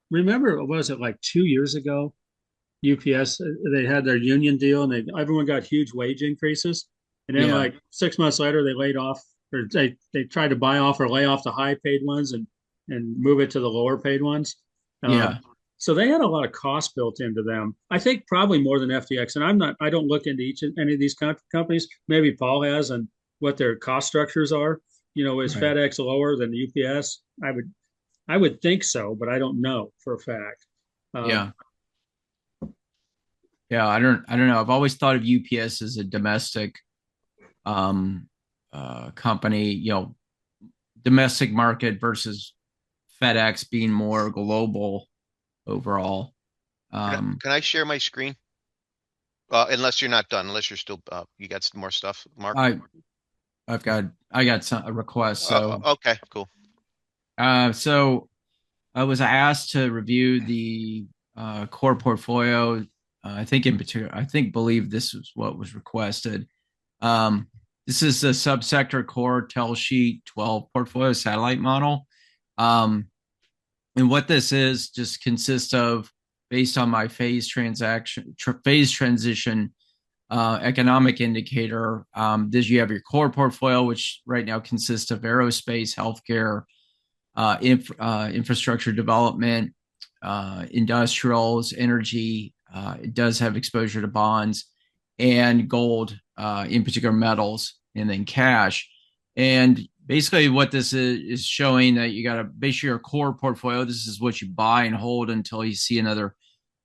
Remember, was it like 2 years ago? UPS they had their union deal, and everyone got huge wage increases, and then Yeah. like 6 months later, they laid off or they tried to buy off or lay off the high paid ones and move it to the lower paid ones. Um, Yeah. so they had a lot of cost built into them. I think probably more than FTX. And I don't look into each and any of these companies. Maybe Paul has and what their cost structures are. Is Right. FedEx lower than UPS? I would think so, but I don't know for a fact. Um, Yeah. Yeah. I don't know. I've always thought of UPS as a domestic um company, domestic market versus FedEx being more global overall. Um Can I share my screen? Unless you're not done, unless you're still, you got some more stuff, Mark? I I got a request. Okay, cool. So I was asked to review the core portfolio. I think in particular, believe this is what was requested. Um, this is the subsector core tell sheet 12 portfolio satellite model. Um, and what this is just consists of based on my phase transition economic indicator. This you have your core portfolio, which right now consists of aerospace, healthcare, infrastructure development, industrials, energy. It does have exposure to bonds and gold, in particular metals, and then cash. And basically, what this is showing that you got to base your core portfolio. This is what you buy and hold until you see another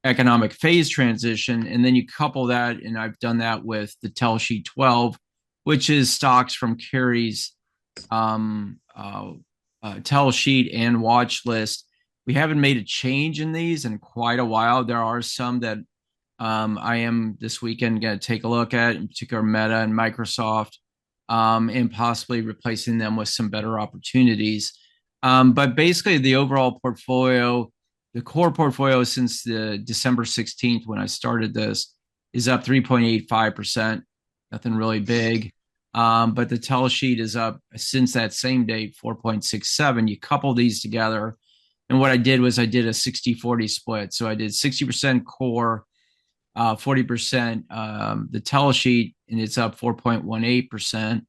economic phase transition. And then you couple that, and I've done that with the Tell Sheet 12, which is stocks from Kerry's um, uh, tell sheet and watch list. We haven't made a change in these in quite a while. There are some that I am this weekend going to take a look at, in particular Meta and Microsoft, and possibly replacing them with some better opportunities. But basically, the overall portfolio, the core portfolio since the December 16th when I started this, is up 3.85%. Nothing really big. But the tell sheet is up since that same date, 4.67. You couple these together. And what I did was I did a 60-40 split. So I did 60% core, 40% the tell sheet, and it's up 4.18%.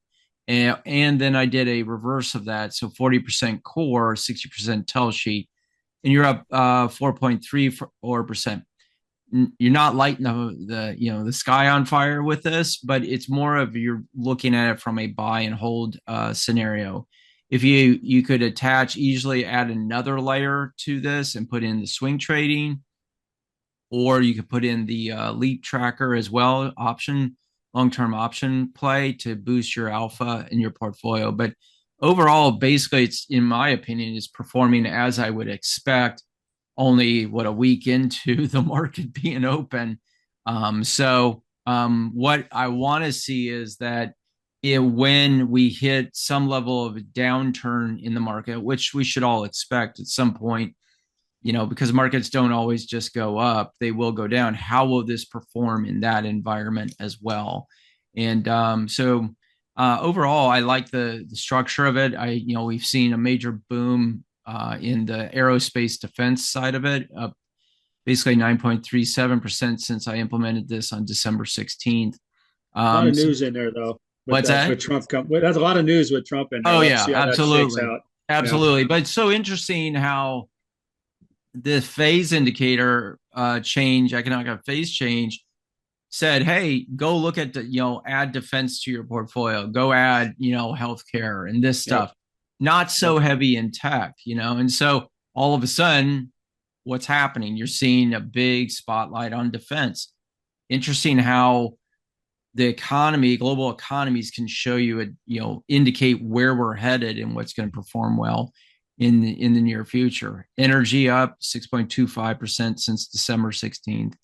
And then I did a reverse of that. So 40% core, 60% tell sheet, and you're up 4.34%. You're not lighting the sky on fire with this, but it's more of you're looking at it from a buy and hold scenario. If you could easily add another layer to this and put in the swing trading, or you could put in the leap tracker as well, long-term option play to boost your alpha in your portfolio. But overall, basically, it's, in my opinion, is performing as I would expect, only a week into the market being open. What I want to see is that when we hit some level of a downturn in the market, which we should all expect at some point, because markets don't always just go up, they will go down. How will this perform in that environment as well? And overall, I like the structure of it. We've seen a major boom in the aerospace defense side of it, up basically 9.37% since I implemented this on December 16th. A lot of So news in there though, what's that? with Trump that's a lot of news with Trump in there. Oh Let's yeah, see how that shakes absolutely. out. Yeah. Absolutely. But it's so interesting how the phase indicator change, economic phase change, said, hey, go look at the, add defense to your portfolio, go add, healthcare and this Yep. stuff, not so Yep. heavy in tech, and so all of a sudden, what's happening? You're seeing a big spotlight on defense. Interesting how the economy, global economies can show you, indicate where we're headed and what's going to perform well in the near future. Energy up 6.25% since December 16th.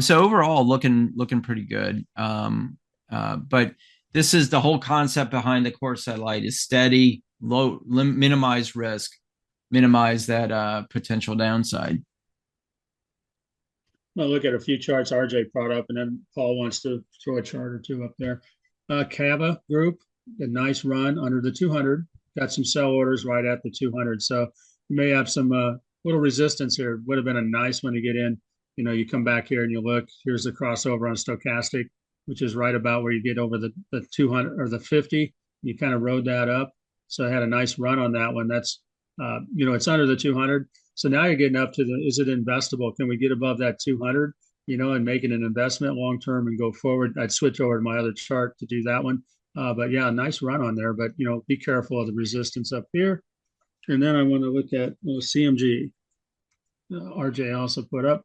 So overall, looking pretty good. But this is the whole concept behind the core satellite is steady, low, minimize risk, minimize that potential downside. I'll look at a few charts RJ brought up, and then Paul wants to throw a chart or two up there. Cava Group, a nice run under the 200. Got some sell orders right at the 200. So you may have some little resistance here. Would have been a nice one to get in. You come back here and you look. Here's the crossover on stochastic, which is right about where you get over the 200 or the 50. You kind of rode that up. So I had a nice run on that one. That's it's under the 200. So now you're getting up to is it investable? Can we get above that 200, and make it an investment long term and go forward? I'd switch over to my other chart to do that one. But yeah, nice run on there. But, be careful of the resistance up here. And then I want to look at CMG. RJ also put up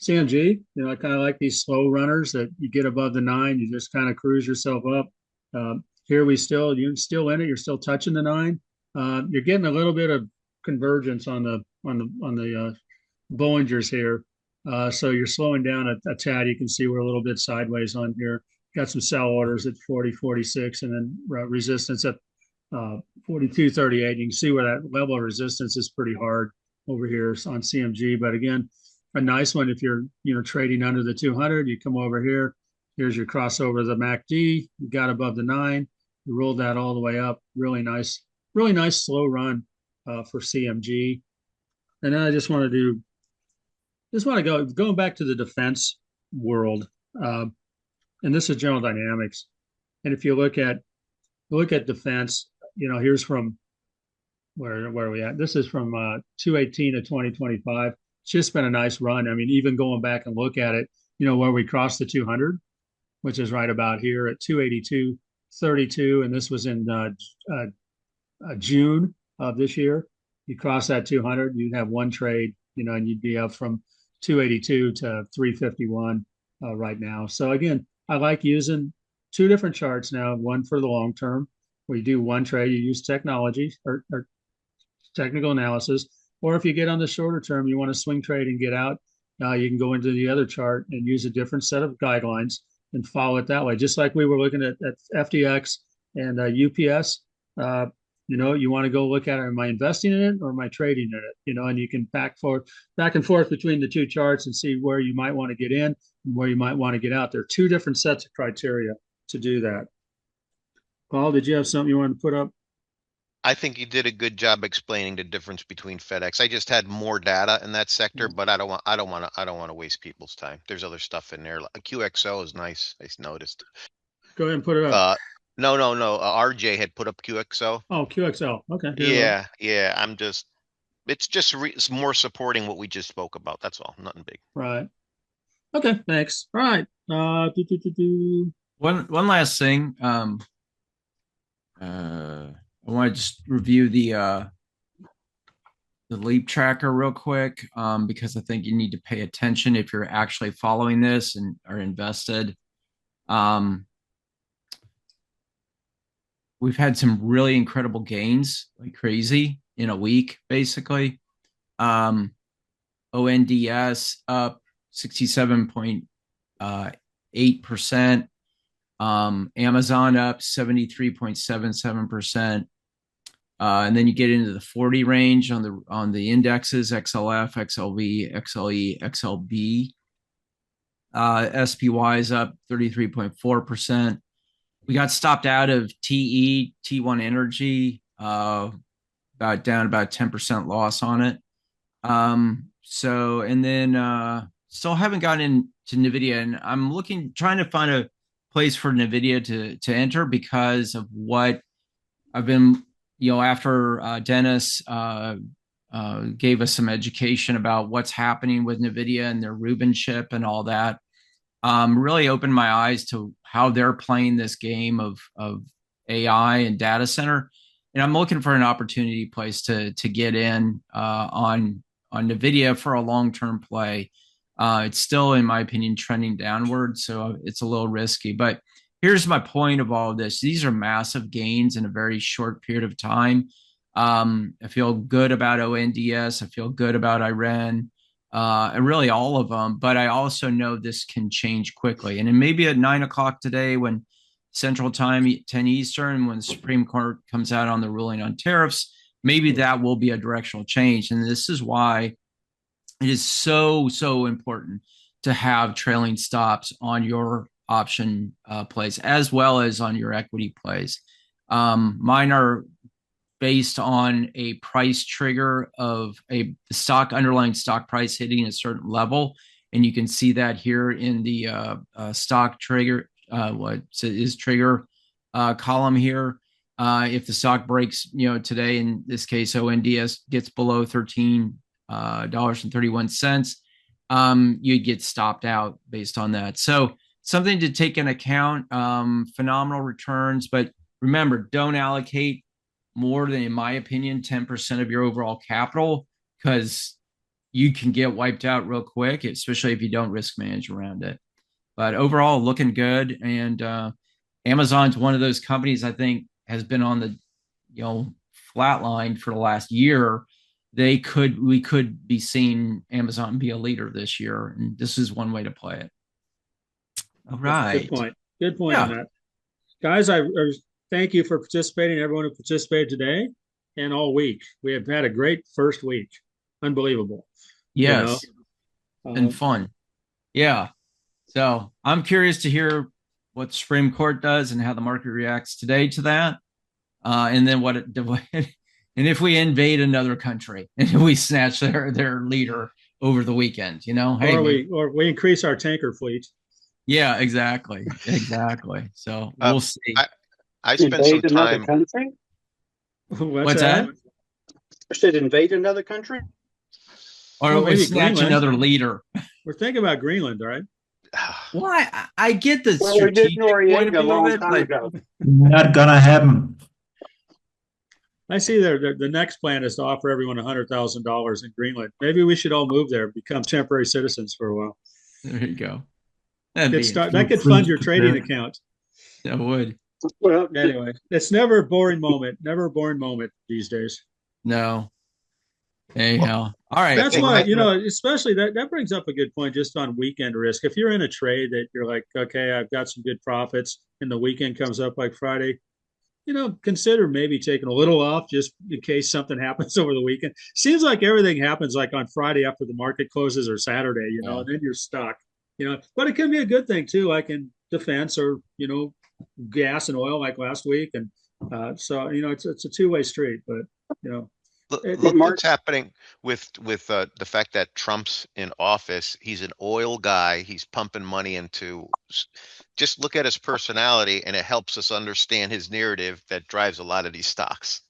CMG. I kind of like these slow runners that you get above the 9, you just kind of cruise yourself up. Here you're still in it. You're still touching the 9. You're getting a little bit of convergence on the Bollingers here. So you're slowing down a tad. You can see we're a little bit sideways on here. Got some sell orders at 40, 46, and then resistance at 42.38. You can see where that level of resistance is pretty hard over here on CMG. But again, a nice one if you're trading under the 200. You come over here. Here's your crossover of the MACD. You got above the 9. You rolled that all the way up. Really nice slow run for CMG. And then I just want to going back to the defense world, and this is General Dynamics. And if you look at defense, here's from where are we at? This is from 218 to 2025. It's just been a nice run. I mean, even going back and look at it, where we crossed the 200, which is right about here at 282.32, and this was in June of this year. You cross that 200, you'd have one trade, and you'd be up from 282 to 351 right now. So again, I like using two different charts now, one for the long term, where you do one trade, you use technology or technical analysis, or if you get on the shorter term, you want to swing trade and get out, you can go into the other chart and use a different set of guidelines and follow it that way. Just like we were looking at FDX and UPS, you want to go look at it. Am I investing in it or am I trading in it? And you can back and forth between the two charts and see where you might want to get in and where you might want to get out. There are two different sets of criteria to do that. Paul, did you have something you wanted to put up? I think you did a good job explaining the difference between FedEx. I just had more data in that sector, but I don't want to waste people's time. There's other stuff in there. QXO is nice. I noticed. Go ahead and put it up. No. RJ had put up QXO. Oh, QXL. Okay. Yeah. It's more supporting what we just spoke about. That's all. Nothing big. Right. Okay. Thanks. All right. One last thing. I want to just review the leap tracker real quick, because I think you need to pay attention if you're actually following this and are invested. We've had some really incredible gains, like crazy, in a week, basically. ONDS up 67.8%. Amazon up 73.77%. And then you get into the 40 range on the indexes, XLF, XLV, XLE, XLB. SPY is up 33.4%. We got stopped out of TE, T1 Energy, down about 10% loss on it. So, and then still haven't gotten into NVIDIA, and I'm trying to find a place for NVIDIA to enter because of what I've been, after Dennis gave us some education about what's happening with NVIDIA and their Rubin chip and all that. Really opened my eyes to how they're playing this game of AI and data center. And I'm looking for an opportunity place to get in on NVIDIA for a long-term play. It's still, in my opinion, trending downward, so it's a little risky. But here's my point of all of this. These are massive gains in a very short period of time. I feel good about ONDS. I feel good about Iran, and really all of them. But I also know this can change quickly. And it may be at 9 o'clock today when Central Time, 10 Eastern, when the Supreme Court comes out on the ruling on tariffs, maybe that will be a directional change. And this is why it is so important to have trailing stops on your option plays as well as on your equity plays. Mine are based on a price trigger of a stock underlying stock price hitting a certain level, and you can see that here in the stock trigger what is trigger column here. If the stock breaks, today, in this case, ONDS gets below $13.31, you get stopped out based on that. So something to take into account. Phenomenal returns, but remember, don't allocate more than, in my opinion, 10% of your overall capital, because you can get wiped out real quick, especially if you don't risk manage around it. But overall, looking good. And Amazon's one of those companies I think has been on the flat line for the last year. We could be seeing Amazon be a leader this year, and this is one way to play it. All right. Good point on that. Guys, I thank you for participating, everyone who participated today and all week. We have had a great first week. Unbelievable. Yes. And fun. Yeah. So I'm curious to hear what the Supreme Court does and how the market reacts today to that. And then and if we invade another country and we snatch their leader over the weekend, or we increase our tanker fleet. Yeah, exactly. So we'll see. I spent some time. Country? What's that? Should invade another country? Or we snatch another leader. We're thinking about Greenland, right? Well, I get the strategic point of view of it, but not gonna happen. I see the next plan is to offer everyone $100,000 in Greenland. Maybe we should all move there, become temporary citizens for a while. There you go. That could fund your trading account. That would. Well, anyway, it's never a boring moment. Never a boring moment these days. No. Anyhow, all right. That's why, especially that brings up a good point just on weekend risk. If you're in a trade that you're like, okay, I've got some good profits, and the weekend comes up like Friday, consider maybe taking a little off just in case something happens over the weekend. Seems like everything happens like on Friday after the market closes or Saturday, and then you're stuck. But it can be a good thing too, like in defense or gas and oil like last week, and so it's a two-way street. But look what's happening with the fact that Trump's in office. He's an oil guy. He's pumping money into. Just look at his personality, and it helps us understand his narrative that drives a lot of these stocks.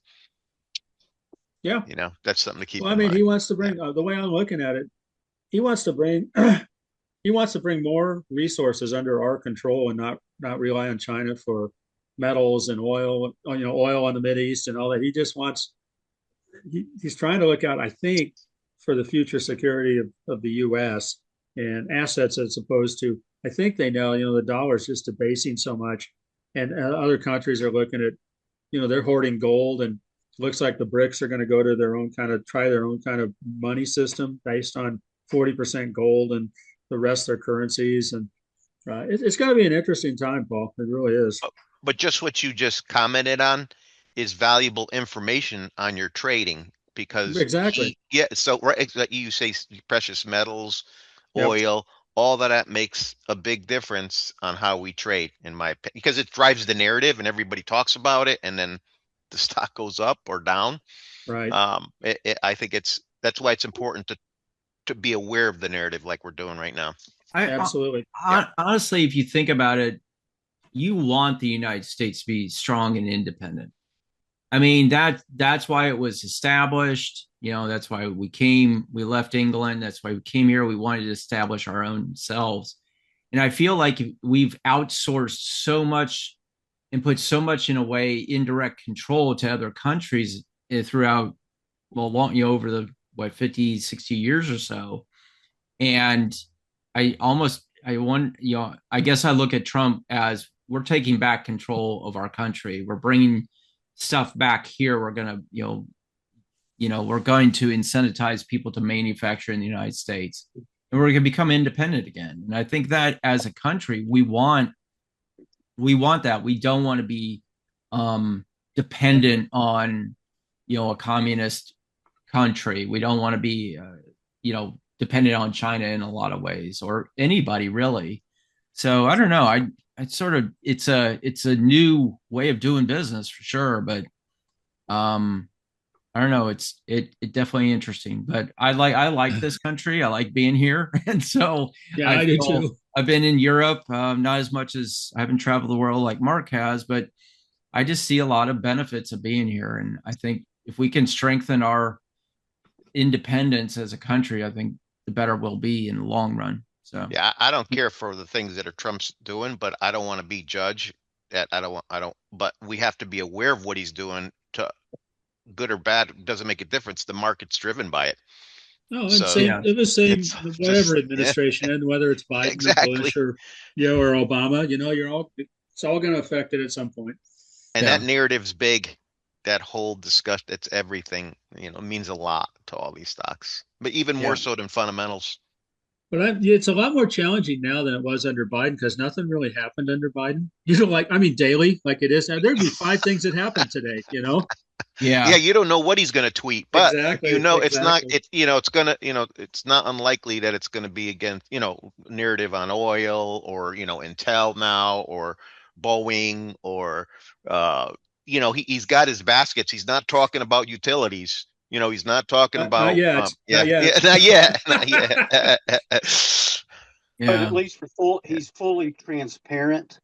Yeah, that's something to keep. Well, I mean, he wants to bring the way I'm looking at it. He wants to bring. He wants to bring more resources under our control and not rely on China for metals and oil. Oil on the Mideast and all that. He just wants. He's trying to look out, I think, for the future security of the U.S. and assets as opposed to. I think they know, the dollar is just debasing so much, and other countries are looking at, they're hoarding gold, and it looks like the BRICS are going to go to try their own kind of money system based on 40% gold and the rest of their currencies, and it's going to be an interesting time, Paul. It really is. But just what you just commented on is valuable information on your trading, because exactly. So you say precious metals, oil. All of that makes a big difference on how we trade, in my opinion, because it drives the narrative and everybody talks about it, and then the stock goes up or down. Right. I think that's why it's important to be aware of the narrative like we're doing right now. Absolutely. Honestly, if you think about it, you want the United States to be strong and independent. I mean, that's why it was established. That's why we left England. That's why we came here. We wanted to establish our own selves. And I feel like we've outsourced so much and put so much in a way indirect control to other countries throughout, over the 50, 60 years or so. And I guess I look at Trump as we're taking back control of our country. We're bringing stuff back here. We're going to, we're going to incentivize people to manufacture in the United States, and we're going to become independent again. And I think that as a country, we want that. We don't want to be dependent on, a communist country. We don't want to be, dependent on China in a lot of ways, or anybody really. So I don't know. It's a new way of doing business for sure, but I don't know. It's definitely interesting, but I like this country. I like being here, and so yeah, I do too. I've been in Europe, not as much as I haven't traveled the world like Mark has, but I just see a lot of benefits of being here, and I think if we can strengthen our independence as a country, I think the better we'll be in the long run. So yeah, I don't care for the things that are Trump's doing, but I don't want to be judged. That I don't. But we have to be aware of what he's doing. To good or bad, doesn't make a difference. The market's driven by it. No, it was same whatever administration, and whether it's Biden exactly. or Bush or or Obama, it's all going to affect it at some point. And that narrative's big. That whole discussion, it's everything. Means a lot to all these stocks, but even more so than fundamentals. But it's a lot more challenging now than it was under Biden because nothing really happened under Biden. Daily, like it is now. There'd be 5 things that happened today. Yeah, you don't know what he's going to tweet, but exactly, it's not. It's gonna. It's not unlikely that it's going to be against narrative on oil or Intel now or Boeing or he's got his baskets. He's not talking about utilities. He's not talking about. Not yet. Not yet. But at least he's fully transparent.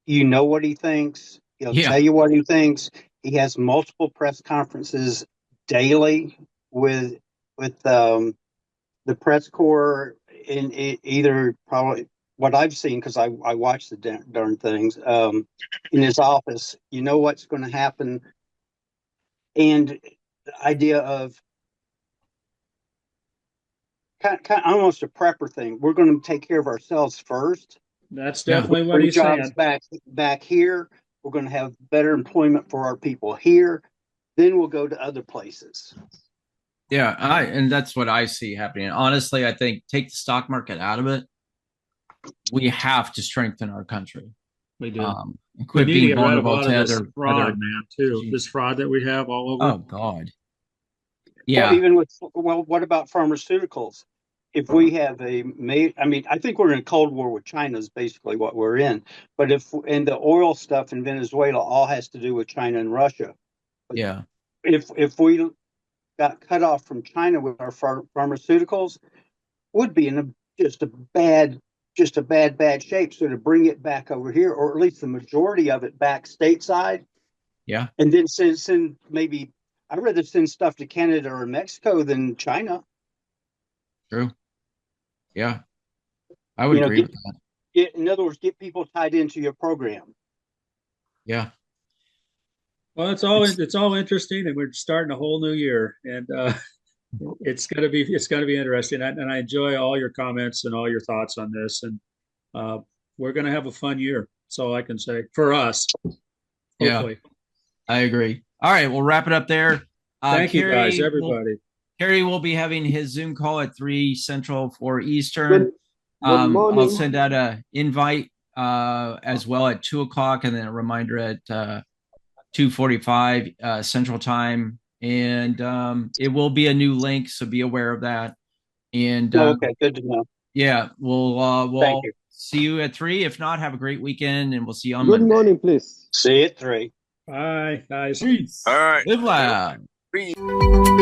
You know what he thinks. He'll tell you what he thinks. He has multiple press conferences daily with the press corps in either probably what I've seen because I watch the darn things in his office. You know what's going to happen, and the idea of kind of almost a prepper thing. We're going to take care of ourselves first. That's definitely what he's saying. Back here, we're going to have better employment for our people here. Then we'll go to other places. Yeah, and that's what I see happening. Honestly, I think take the stock market out of it. We have to strengthen our country. We do. Quit being vulnerable to other fraud, man. Too this fraud that we have all over. Oh God. Yeah. Well, even what about pharmaceuticals? If we have I think we're in a Cold War with China is basically what we're in. But and the oil stuff in Venezuela all has to do with China and Russia. But if we got cut off from China with our pharmaceuticals, would be in just a bad shape. So to bring it back over here, or at least the majority of it back stateside. Yeah. And then send maybe I'd rather send stuff to Canada or Mexico than China. True. Yeah. I would agree with that. In other words, get people tied into your program. Yeah. Well, it's all interesting, and we're starting a whole new year, and it's gonna be interesting. And I enjoy all your comments and all your thoughts on this, and we're gonna have a fun year. That's all I can say for us. Hopefully. Yeah, I agree. All right, we'll wrap it up there. Thank you, guys, everybody. Kerry will be having his Zoom call at 3 Central, 4 Eastern. I'll send out an invite as well at 2 o'clock, and then a reminder at 2:45 Central Time. And it will be a new link, so be aware of that. And okay, good to know. Yeah, we'll see you at 3. If not, have a great weekend, and we'll see you on Monday. Good morning, please. See you at 3. Bye, guys. Peace. All right. Live loud. Read.